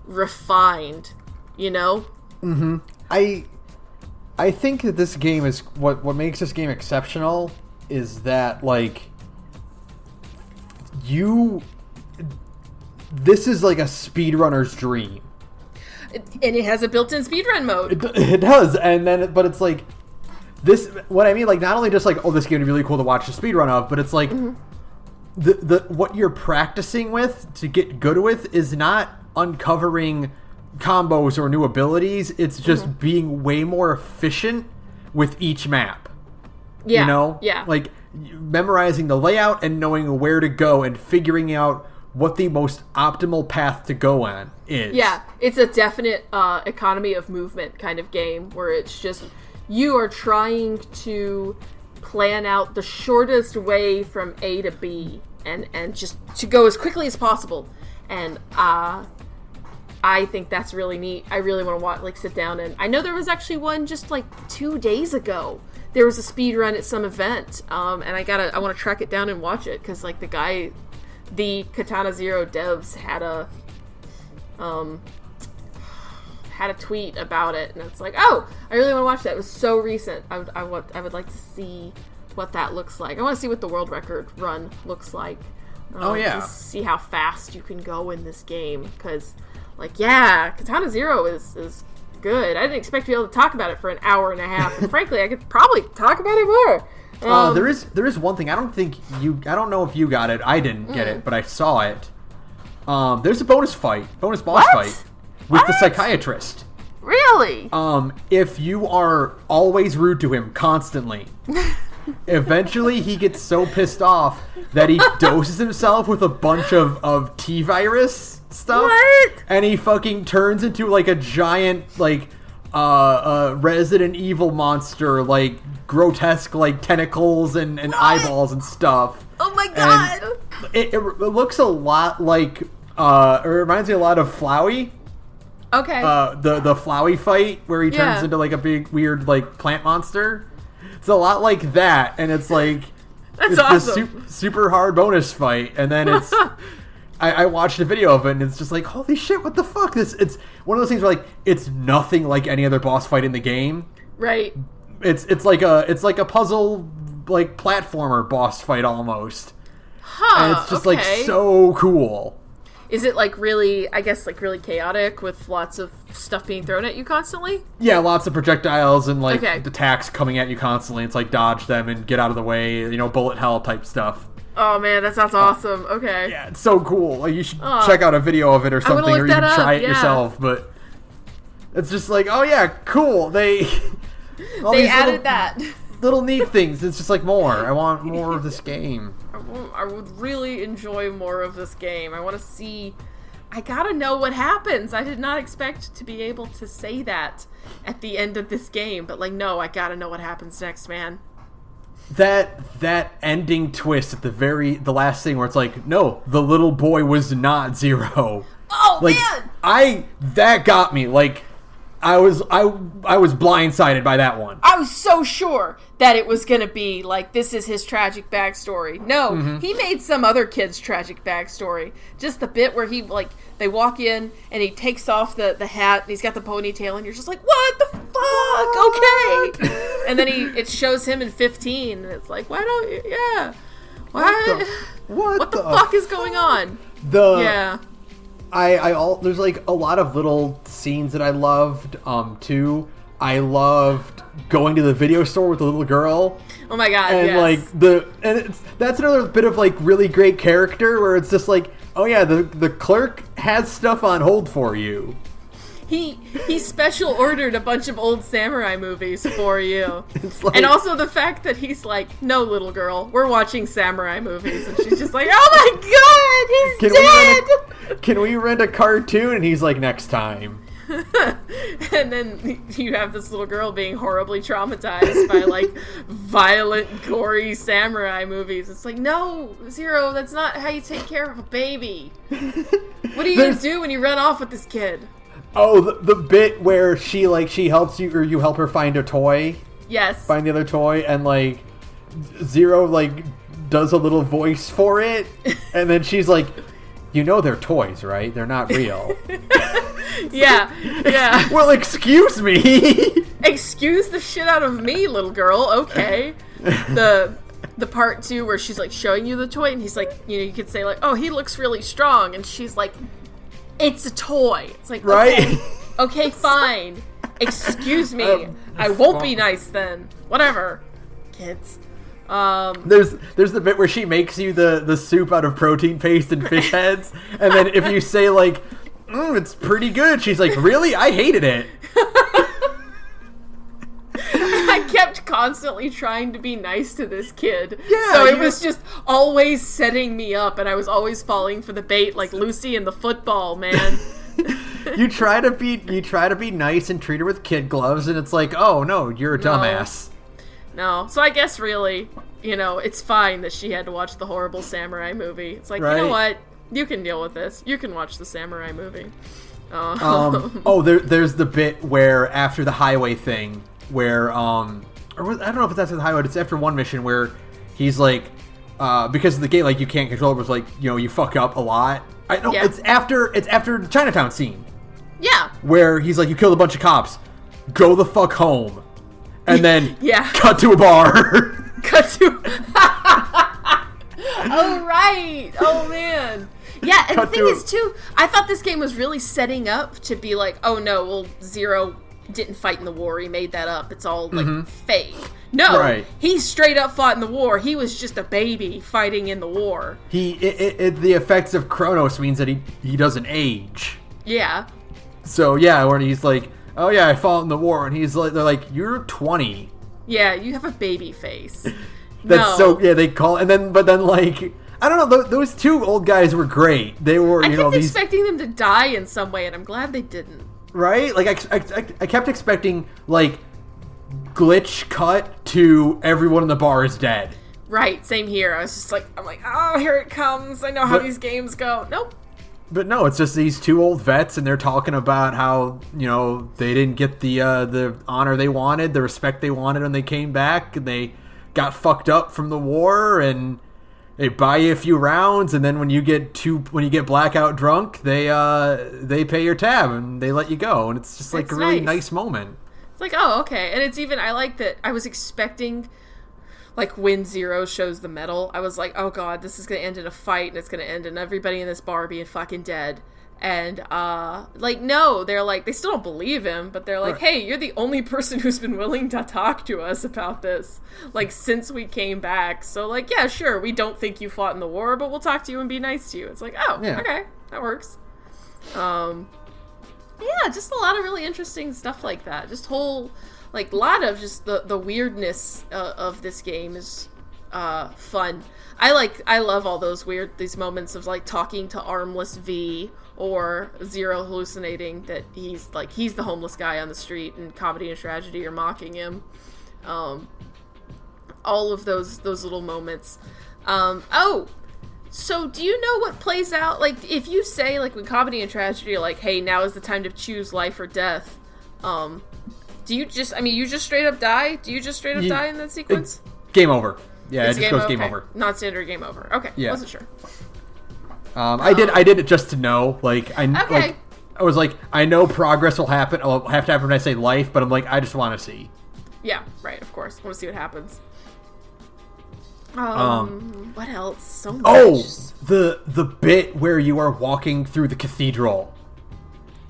refined, you know? Mm-hmm. I think that this game is, what makes this game exceptional is that, like, this is like a speedrunner's dream. And it has a built-in speedrun mode. It does, and then, but it's like, this, what I mean, like, not only just like, oh, this game would be really cool to watch the speedrun of, but it's like, the what you're practicing with to get good with is not uncovering combos or new abilities. It's just being way more efficient with each map. Yeah. You know? Yeah. Like, memorizing the layout and knowing where to go and figuring out what the most optimal path to go on is. Yeah. It's a definite economy of movement kind of game where it's just, you are trying to plan out the shortest way from A to B and just to go as quickly as possible. And I think that's really neat. I really want to watch, like, sit down, and I know there was actually one just like 2 days ago. There was a speed run at some event, and I want to track it down and watch it, because, like, the Katana Zero devs had a tweet about it, and it's like, oh, I really want to watch that. It was so recent. I would like to see what that looks like. I want to see what the world record run looks like. To see how fast you can go in this game, because, like, yeah, Katana Zero is good. I didn't expect to be able to talk about it for an hour and a half, and frankly, I could probably talk about it more. There is one thing. I don't know if you got it. I didn't get it, but I saw it. There's a bonus boss fight with the psychiatrist. Really? If you are always rude to him constantly, eventually he gets so pissed off that he doses himself with a bunch of T-virus stuff. What? And he fucking turns into, like, a giant, like, Resident Evil monster, like, grotesque, like, tentacles and eyeballs and stuff. Oh my god! And it looks a lot like, it reminds me a lot of Flowey. Okay. The Flowey fight where he turns into, like, a big weird, like, plant monster. It's a lot like that, and it's like, that's it's awesome. This super hard bonus fight, and then it's I watched a video of it, and it's just like, holy shit, what the fuck? It's one of those things where, like, it's nothing like any other boss fight in the game. Right. it's like a puzzle like platformer boss fight almost. Huh. And it's just like so cool. Is it like really, I guess, like really chaotic with lots of stuff being thrown at you constantly? Yeah, lots of projectiles and like attacks coming at you constantly. It's like dodge them and get out of the way, you know, bullet hell type stuff. Oh man, that sounds awesome. Okay. Yeah, it's so cool. Like you should check out a video of it or something, or you can try it yourself. But it's just like, oh yeah, cool. They added that. Little neat things. It's just like more. I want more of this game. I would really enjoy more of this game. I want to see. I gotta know what happens. I did not expect to be able to say that at the end of this game, but like, no, I gotta know what happens next, man. That ending twist at the last thing where it's like, no, the little boy was not Zero. Oh like, man! That got me. Like, I was blindsided by that one. I was so sure that it was gonna be like, this is his tragic backstory. No, he made some other kid's tragic backstory. Just the bit where he, like, they walk in and he takes off the hat and he's got the ponytail and you're just like, what the fuck? Okay. And then it shows him in 15 and it's like, why don't you? Yeah. What the fuck is going on? There's like a lot of little scenes that I loved too. I loved going to the video store with the little girl. Oh my god! And yes. That's another bit of like really great character where it's just like, oh yeah, the clerk has stuff on hold for you. He special ordered a bunch of old samurai movies for you. Like, and also the fact that he's like, no, little girl, we're watching samurai movies. And she's just like, oh my god, he's dead! Can we rent a cartoon? And he's like, next time. And then you have this little girl being horribly traumatized by like violent, gory samurai movies. It's like, no, Zero, that's not how you take care of a baby. What are you gonna do when you run off with this kid? Oh, the bit where she helps you, or you help her find a toy. Yes. Find the other toy, and like Zero like does a little voice for it, and then she's like, you know they're toys, right? They're not real. Yeah. Well, excuse me. Excuse the shit out of me, little girl. Okay. The part too where she's like showing you the toy, and he's like, you know, you could say like, oh, he looks really strong, and she's like, it's a toy. It's like, right? Okay, fine. Excuse me. I won't be nice then. Whatever, kids. There's the bit where she makes you the soup out of protein paste and fish heads, and then if you say like, it's pretty good, she's like, really? I hated it. I kept constantly trying to be nice to this kid. Yeah, so it was just always setting me up, and I was always falling for the bait like Lucy in the football, man. You try to be nice and treat her with kid gloves, and it's like, oh no, you're a dumbass. No. So I guess really, you know, it's fine that she had to watch the horrible samurai movie. It's like, right. You know what? You can deal with this. You can watch the samurai movie. There's the bit where after the highway thing, where I don't know if it's after the highway, but it's after one mission where he's like, because of the game, like you can't control it, but like, you know, you fuck up a lot. It's after the Chinatown scene. Yeah. Where he's like, you killed a bunch of cops. Go the fuck home. And then cut to a bar. Oh, right. Oh, man. Yeah, and the thing is, too, I thought this game was really setting up to be like, oh, no, well, Zero didn't fight in the war. He made that up. It's all, like, fake. No, he straight up fought in the war. He was just a baby fighting in the war. The effects of Kronos means that he doesn't age. Yeah. So, yeah, when he's like, oh yeah, I fought in the war, and he's like, they're like, you're 20. Yeah, you have a baby face. They call, but then like, I don't know, those two old guys were great. They were, I kept expecting them to die in some way, and I'm glad they didn't. Right? Like, I kept expecting, like, glitch cut to everyone in the bar is dead. Right, same here. I was just like, oh, here it comes. I know how these games go. Nope. But no, it's just these two old vets, and they're talking about how, you know, they didn't get the honor they wanted, the respect they wanted when they came back, and they got fucked up from the war, and they buy you a few rounds, and then when you get blackout drunk, they pay your tab and they let you go, and it's just like a really nice moment. It's like, oh, okay. And it's even, I like that I was expecting, like, when Zero shows the medal, I was like, oh god, this is going to end in a fight, and it's going to end in everybody in this bar being fucking dead. And, like, no, they're like, they still don't believe him, but they're like, hey, you're the only person who's been willing to talk to us about this, like, since we came back. So, like, yeah, sure, we don't think you fought in the war, but we'll talk to you and be nice to you. It's like, oh, okay, that works. Yeah, just a lot of really interesting stuff like that. Just whole, like, a lot of just the weirdness of this game is fun. I love all these moments of, like, talking to Armless V or Zero hallucinating that he's the homeless guy on the street, and Comedy and Tragedy are mocking him. All of those little moments. So, do you know what plays out? Like, if you say, like, when Comedy and Tragedy are like, hey, now is the time to choose life or death, do you just, you just straight up die? Do you just straight up die in that sequence? Game over. Yeah, it just goes game over. Not standard game over. Okay, yeah. Wasn't sure. I did it just to know, like, I was like, I know progress will happen, it'll have to happen when I say life, but I'm like, I just want to see. Yeah, right, of course. Want to see what happens. What else? So much. Oh, the bit where you are walking through the cathedral,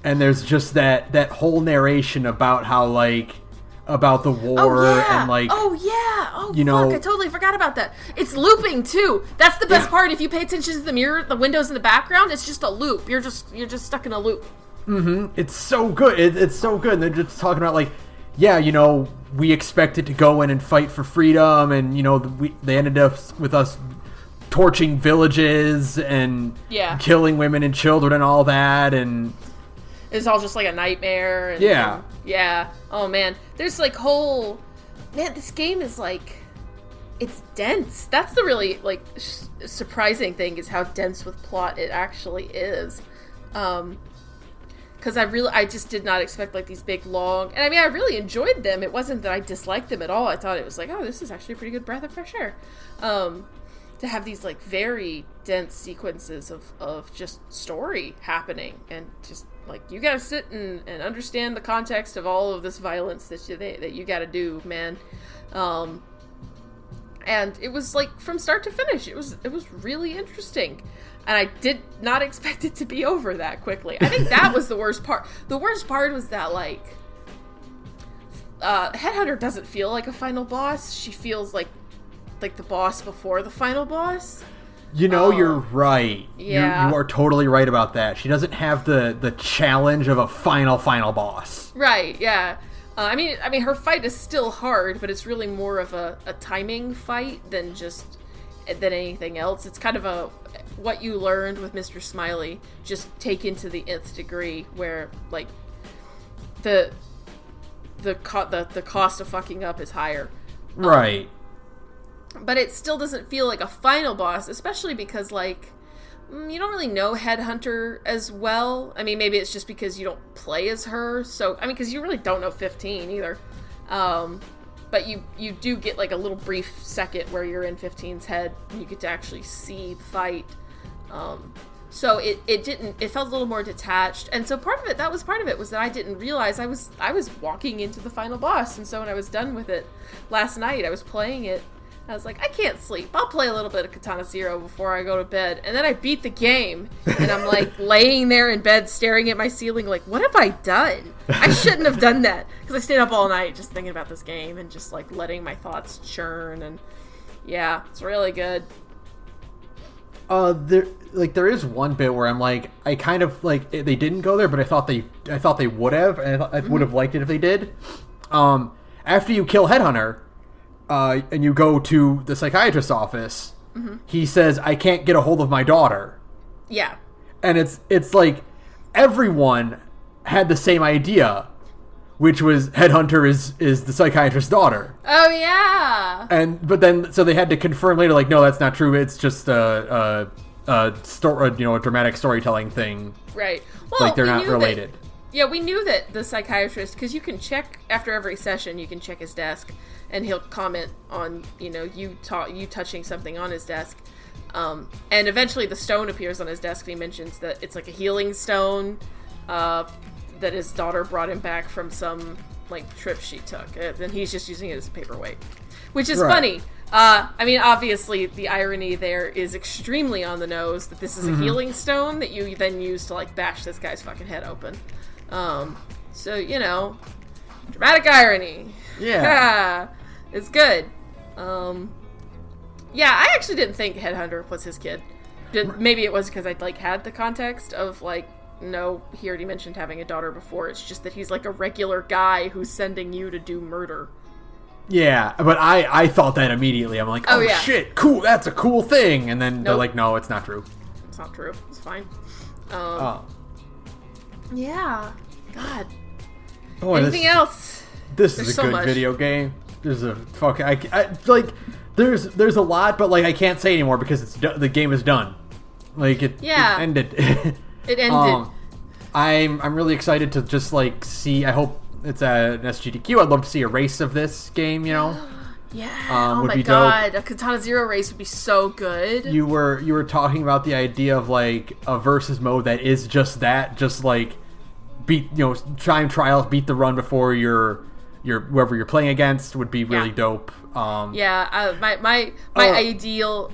and there's just that whole narration about how, like, about the war and, like, I totally forgot about that. It's looping too. That's the best part. If you pay attention to the mirror, the windows in the background, it's just a loop. You're just stuck in a loop. It's so good. It's so good. And they're just talking about, like, yeah, we expected to go in and fight for freedom, and, they ended up with us torching villages and killing women and children and all that, and it's all just like a nightmare. And, yeah. Oh, man. There's, like, this game is, like, it's dense. That's the really, like, surprising thing, is how dense with plot it actually is. Because I just did not expect, like, these big, long... And, I really enjoyed them. It wasn't that I disliked them at all. I thought it was like, oh, this is actually a pretty good breath of fresh air. To have these, like, very dense sequences of just story happening. And just, like, you gotta sit and understand the context of all of this violence that you gotta do, man. And it was, like, from start to finish, it was really interesting. And I did not expect it to be over that quickly. I think that was the worst part. The worst part was that, like, Headhunter doesn't feel like a final boss. She feels like the boss before the final boss. You're right. Yeah. You are totally right about that. She doesn't have the challenge of a final boss. Right, yeah. Her fight is still hard, but it's really more of a timing fight than anything else. It's kind of what you learned with Mr. Smiley, just taken to the nth degree, where, like, the cost of fucking up is higher. Right. But it still doesn't feel like a final boss, especially because, like, you don't really know Headhunter as well. Maybe it's just because you don't play as her, so, because you really don't know 15 either. But you do get, like, a little brief second where you're in 15's head, and you get to actually see the fight. So it felt a little more detached, and so part of it was that I didn't realize I was walking into the final boss, and so when I was done with it last night, I was playing it, I was like, I can't sleep. I'll play a little bit of Katana Zero before I go to bed. And then I beat the game, and I'm, like, laying there in bed staring at my ceiling like, what have I done? I shouldn't have done that. Because I stayed up all night just thinking about this game and just, like, letting my thoughts churn. And, yeah, it's really good. There is one bit where I'm like, I kind of, like, they didn't go there, but I thought they would have, and I would have liked it if they did. After you kill Headhunter, and you go to the psychiatrist's office, he says, I can't get a hold of my daughter. Yeah. And it's like, everyone had the same idea, which was Headhunter is the psychiatrist's daughter. Oh, yeah. But then, so they had to confirm later, like, no, that's not true, it's just a dramatic storytelling thing. Right. Well, like, they're not related. Yeah, we knew that the psychiatrist, because you can check, after every session, you can check his desk, and he'll comment on, you touching something on his desk. And eventually the stone appears on his desk, and he mentions that it's like a healing stone, that his daughter brought him back from some like trips she took, and he's just using it as a paperweight, which is funny. I mean, obviously, the irony there is extremely on the nose that this is a healing stone that you then use to, like, bash this guy's fucking head open. So, you know, dramatic irony. Yeah. It's good. Yeah, I actually didn't think Headhunter was his kid. Maybe it was because I'd, like, had the context of, like, no, he already mentioned having a daughter before. It's just that he's, like, a regular guy who's sending you to do murder. Yeah, but I thought that immediately. I'm like, oh shit, cool, that's a cool thing. And then they're like, no, it's not true. It's not true. It's fine. Yeah. God. Boy, anything else? There's is a so good much. Video game. There's a fucking... I like, there's a lot, but, like, I can't say anymore because the game is done. Like, it ended. It ended. I'm really excited to just, like, see... I hope it's an SGDQ. I'd love to see a race of this game, you know? Yeah. Oh my god. Dope. A Katana Zero race would be so good. You were talking about the idea of, like, a versus mode that is just that. Just, like, time trials, beat the run before your whoever you're playing against would be really dope. My ideal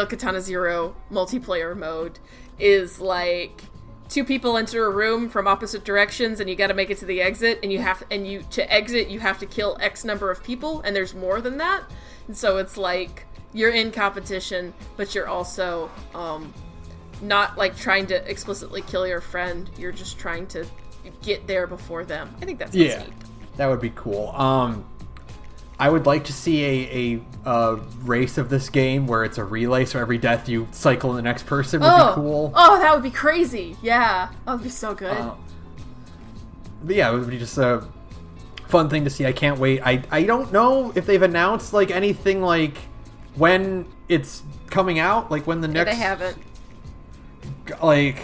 Katana Zero multiplayer mode is, like, 2 people enter a room from opposite directions, and you got to make it to the exit, and to exit you have to kill X number of people, and there's more than that, and so it's like you're in competition, but you're also not, like, trying to explicitly kill your friend. You're just trying to get there before them. I think that's neat. That would be cool. I would like to see a race of this game where it's a relay, so every death you cycle in the next person would be cool. Oh, that would be crazy. Yeah. That would be so good. But yeah, it would be just a fun thing to see. I can't wait. I don't know if they've announced, like, anything, like, when it's coming out, like, when the next... They haven't. Like...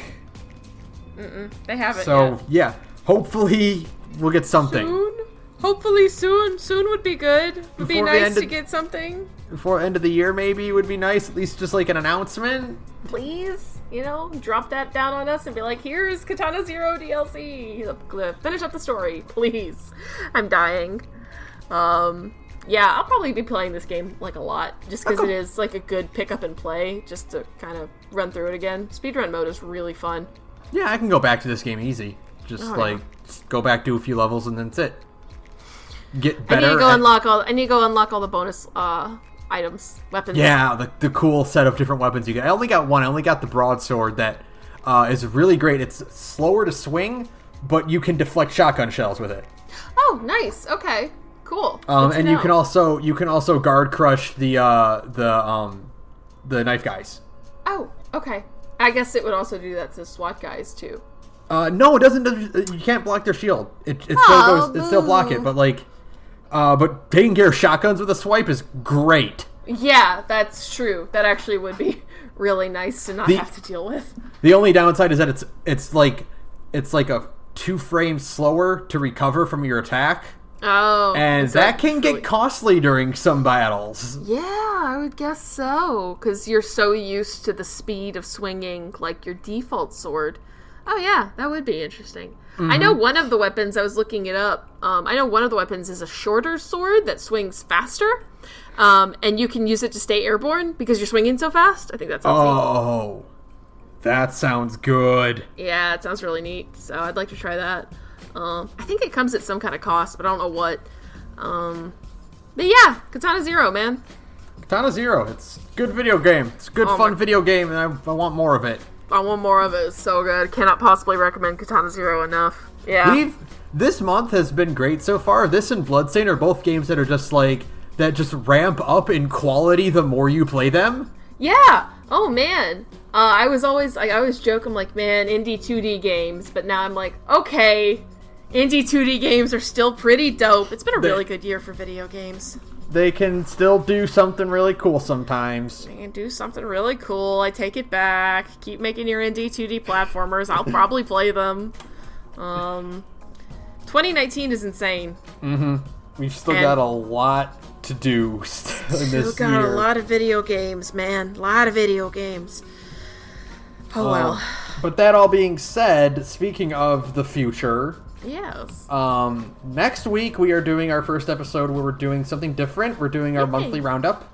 They haven't yet. Yeah. Hopefully we'll get something. Soon? Hopefully soon. Soon would be good. Would be nice to get something. Before end of the year, maybe, would be nice. At least just, like, an announcement. Please, drop that down on us and be like, here's Katana Zero DLC. Finish up the story, please. I'm dying. Yeah, I'll probably be playing this game, like, a lot. Just because it is, like, a good pick up and play. Just to kind of run through it again. Speedrun mode is really fun. Yeah, I can go back to this game easy. Just go back, do a few levels, and then that's it. Get better. I need to go unlock all the bonus items, weapons. Yeah, the cool set of different weapons you get. I only got one. I only got the broadsword that is really great. It's slower to swing, but you can deflect shotgun shells with it. Oh, nice. Okay, cool. And you can also guard crush the knife guys. Oh, okay. I guess it would also do that to SWAT guys too. No, it doesn't. You can't block their shield. It still block it, but, like. But taking care of shotguns with a swipe is great. Yeah, that's true. That actually would be really nice to not have to deal with. The only downside is that it's like a 2 frames slower to recover from your attack. Oh. And that can get costly during some battles. Yeah, I would guess so. Because you're so used to the speed of swinging, like, your default sword. Oh, yeah, that would be interesting. Mm-hmm. I know one of the weapons, I was looking it up, I know one of the weapons is a shorter sword that swings faster, and you can use it to stay airborne because you're swinging so fast. I think that sounds neat. Oh, that sounds good. Yeah, it sounds really neat, so I'd like to try that. I think it comes at some kind of cost, but I don't know what. But yeah, Katana Zero, man. Katana Zero, it's a good video game. It's a good, fun video game, and I want more of it. I want more of it. It's so good. Cannot possibly recommend Katana Zero enough. Yeah. This month has been great so far. This and Bloodstained are both games that are just, like, that just ramp up in quality the more you play them. Yeah. Oh, man. I always joke, I'm like, man, indie 2D games. But now I'm like, okay, indie 2D games are still pretty dope. It's been a really good year for video games. They can still do something really cool sometimes. They can do something really cool. I take it back. Keep making your indie 2D platformers. I'll probably play them. 2019 is insane. Mm-hmm. We've still got a lot to do in this year. We've got a lot of video games, man. A lot of video games. Oh, well. But that all being said, speaking of the future... Yes. Next week we are doing our first episode where we're doing something different. We're doing our monthly roundup.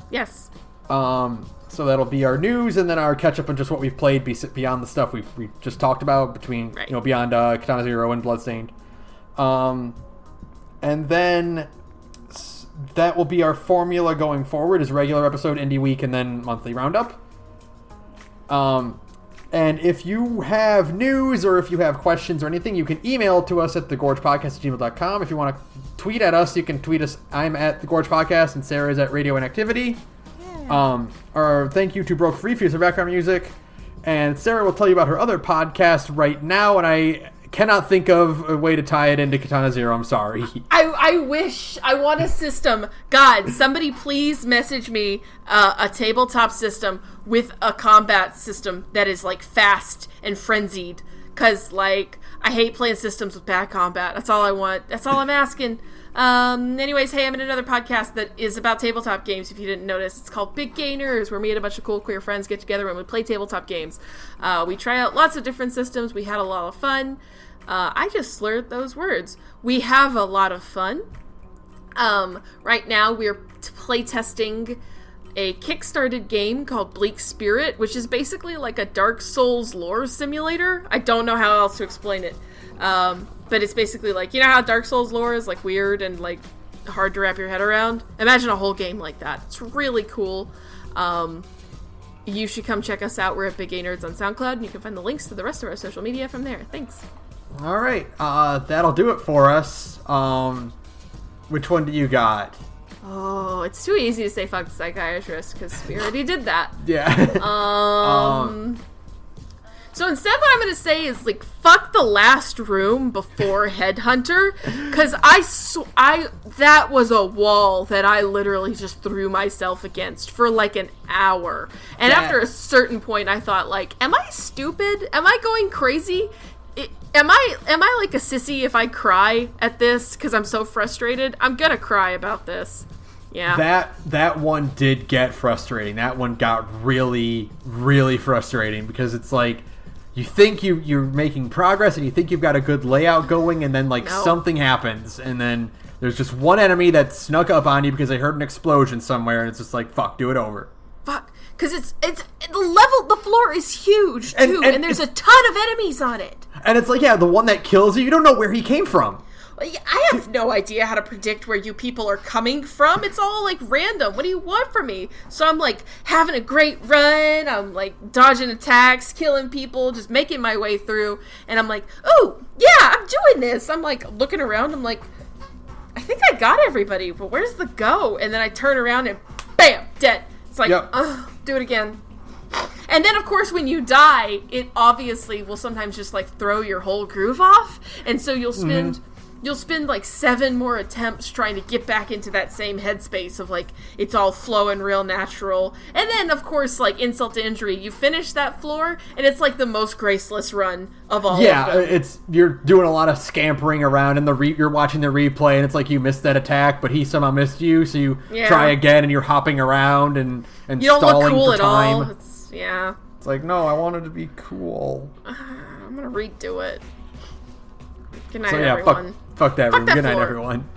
Yes. So that'll be our news and then our catch up on just what we've played beyond the stuff we just talked about between, beyond Katana Zero and Bloodstained. And then that will be our formula going forward, is regular episode, Indie Week, and then monthly roundup. And if you have news or if you have questions or anything, you can email to us at thegorgepodcast@gmail.com. If you want to tweet at us, you can tweet us. I'm at thegorgepodcast and Sarah is at radioinactivity. Our thank you to Broke Free for background music. And Sarah will tell you about her other podcast right now, and I cannot think of a way to tie it into Katana Zero. I'm sorry. I wish. I want a system. God, somebody please message me a tabletop system with a combat system that is, like, fast and frenzied. Because, like, I hate playing systems with bad combat. That's all I want. That's all I'm asking. Anyways, hey, I'm in another podcast that is about tabletop games, if you didn't notice. It's called Big Gainers, where me and a bunch of cool queer friends get together and we play tabletop games. We try out lots of different systems. We had a lot of fun. I just slurred those words. We have a lot of fun. Right now we're play testing a kickstarted game called Bleak Spirit, which is basically like a Dark Souls lore simulator. I don't know how else to explain it. But it's basically like, you know how Dark Souls lore is like weird and like hard to wrap your head around? Imagine a whole game like that. It's really cool. You should come check us out. We're at Big Gay Nerds on SoundCloud, and you can find the links to the rest of our social media from there. Thanks. All right. That'll do it for us. Which one do you got? Oh, it's too easy to say fuck the psychiatrist, because we already did that. Yeah. So instead what I'm going to say is, like, fuck the last room before Headhunter, because that was a wall that I literally just threw myself against for, like, an hour. And after a certain point, I thought, like, am I stupid? Am I going crazy? Am I like a sissy if I cry at this because I'm so frustrated? I'm going to cry about this. Yeah. That one did get frustrating. That one got really, really frustrating because it's like, you think you're making progress and you think you've got a good layout going, and then something happens, and then there's just one enemy that snuck up on you because they heard an explosion somewhere, and it's just like, fuck, do it over. Fuck, because it's the floor is huge too, and there's a ton of enemies on it. And it's like, yeah, the one that kills you don't know where he came from. I have no idea how to predict where you people are coming from. It's all, like, random. What do you want from me? So I'm, like, having a great run. I'm, like, dodging attacks, killing people, just making my way through. And I'm like, oh, yeah, I'm doing this. I'm, like, looking around. I'm like, I think I got everybody, but where's the go? And then I turn around and bam, dead. It's like, do it again. And then, of course, when you die, it obviously will sometimes just, like, throw your whole groove off. And so you'll spend... Mm-hmm. You'll spend, like, 7 more attempts trying to get back into that same headspace of, like, it's all flowing real natural. And then, of course, like, insult to injury, you finish that floor, and it's, like, the most graceless run of all of them. You're doing a lot of scampering around, and you're watching the replay, and it's like you missed that attack, but he somehow missed you, so you try again, and you're hopping around and you don't look stalling cool for at time. All. It's like, no, I wanted to be cool. I'm gonna redo it. Good night, so, everyone. Fuck that room. Good night, floor. everyone.